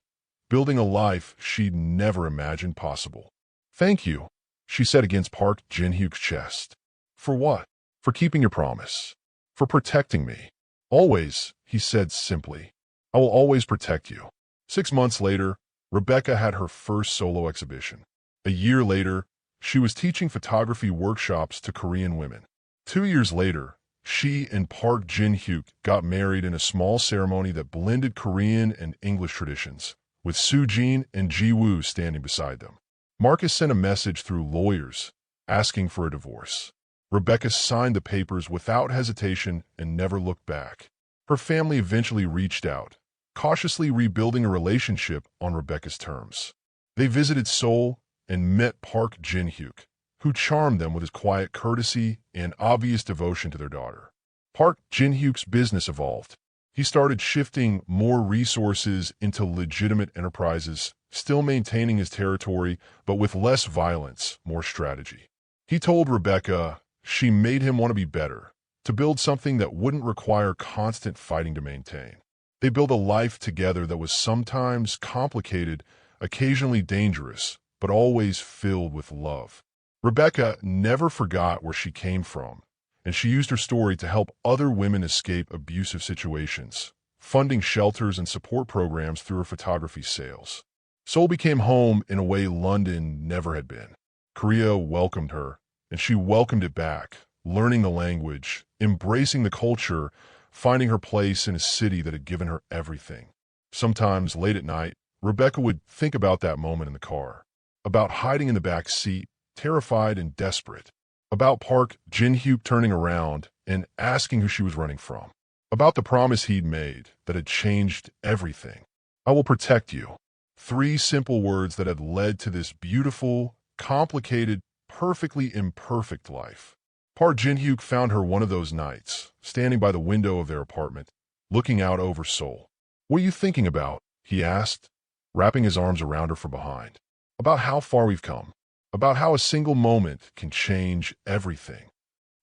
building a life she'd never imagined possible. "Thank you," she said against Park Jin-hyuk's chest. "For what?" "For keeping your promise. For protecting me." "Always," he said simply. "I will always protect you." 6 months later, Rebecca had her first solo exhibition. A year later, she was teaching photography workshops to Korean women. 2 years later, she and Park Jin-hyuk got married in a small ceremony that blended Korean and English traditions, with Soo-jin and Ji-woo standing beside them. Marcus sent a message through lawyers, asking for a divorce. Rebecca signed the papers without hesitation and never looked back. Her family eventually reached out, cautiously rebuilding a relationship on Rebecca's terms. They visited Seoul and met Park Jin-hyuk, who charmed them with his quiet courtesy and obvious devotion to their daughter. Park Jin-hyuk's business evolved. He started shifting more resources into legitimate enterprises, still maintaining his territory, but with less violence, more strategy. He told Rebecca she made him want to be better, to build something that wouldn't require constant fighting to maintain. They built a life together that was sometimes complicated, occasionally dangerous, but always filled with love. Rebecca never forgot where she came from, and she used her story to help other women escape abusive situations, funding shelters and support programs through her photography sales. Seoul became home in a way London never had been. Korea welcomed her, and she welcomed it back, learning the language, embracing the culture, finding her place in a city that had given her everything. Sometimes, late at night, Rebecca would think about that moment in the car, about hiding in the back seat, terrified and desperate, about Park Jin-hyuk turning around and asking who she was running from, about the promise he'd made that had changed everything. "I will protect you." 3 simple words that had led to this beautiful, complicated, perfectly imperfect life. Park Jin-hyuk found her one of those nights, standing by the window of their apartment, looking out over Seoul. "What are you thinking about?" he asked, wrapping his arms around her from behind. "About how far we've come. About how a single moment can change everything."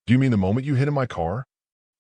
"Do you mean the moment you hid in my car?"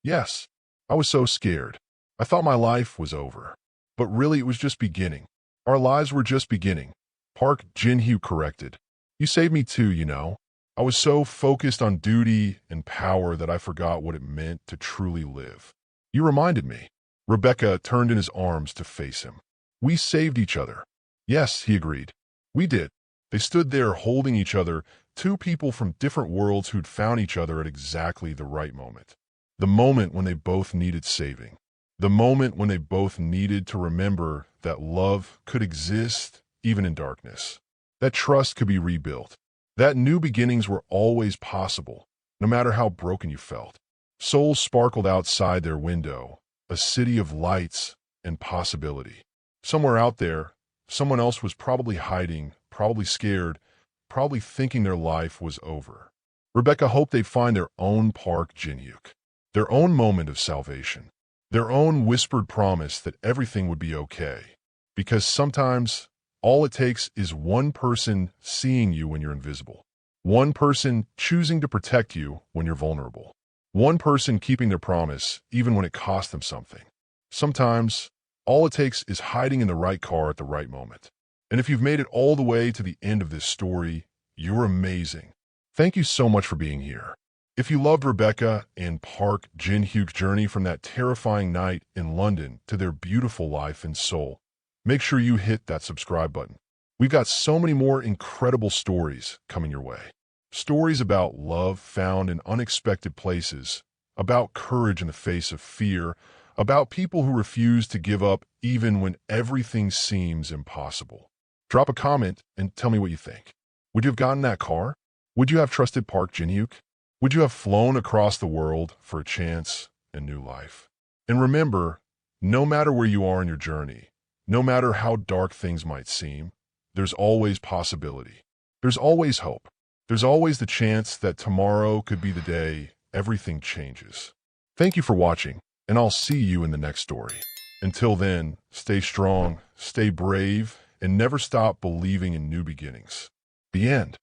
"Yes. I was so scared. I thought my life was over. But really it was just beginning. Our lives were just beginning." Park Jin-hyuk corrected. "You saved me too, you know. I was so focused on duty and power that I forgot what it meant to truly live. You reminded me." Rebecca turned in his arms to face him. "We saved each other." "Yes," he agreed. "We did." They stood there holding each other, 2 people from different worlds who'd found each other at exactly the right moment. The moment when they both needed saving. The moment when they both needed to remember that love could exist even in darkness. That trust could be rebuilt. That new beginnings were always possible, no matter how broken you felt. Seoul sparkled outside their window, a city of lights and possibility. Somewhere out there, someone else was probably hiding, probably scared, probably thinking their life was over. Rebecca hoped they'd find their own Park Jin-hyuk, their own moment of salvation, their own whispered promise that everything would be okay. Because sometimes, all it takes is one person seeing you when you're invisible. One person choosing to protect you when you're vulnerable. One person keeping their promise even when it costs them something. Sometimes, all it takes is hiding in the right car at the right moment. And if you've made it all the way to the end of this story, you're amazing. Thank you so much for being here. If you loved Rebecca and Park Jin-hyuk's journey from that terrifying night in London to their beautiful life in Seoul, make sure you hit that subscribe button. We've got so many more incredible stories coming your way. Stories about love found in unexpected places, about courage in the face of fear, about people who refuse to give up even when everything seems impossible. Drop a comment and tell me what you think. Would you have gotten that car? Would you have trusted Park Jin-hyuk? Would you have flown across the world for a chance and new life? And remember, no matter where you are in your journey, no matter how dark things might seem, there's always possibility. There's always hope. There's always the chance that tomorrow could be the day everything changes. Thank you for watching, and I'll see you in the next story. Until then, stay strong, stay brave, and never stop believing in new beginnings. The end.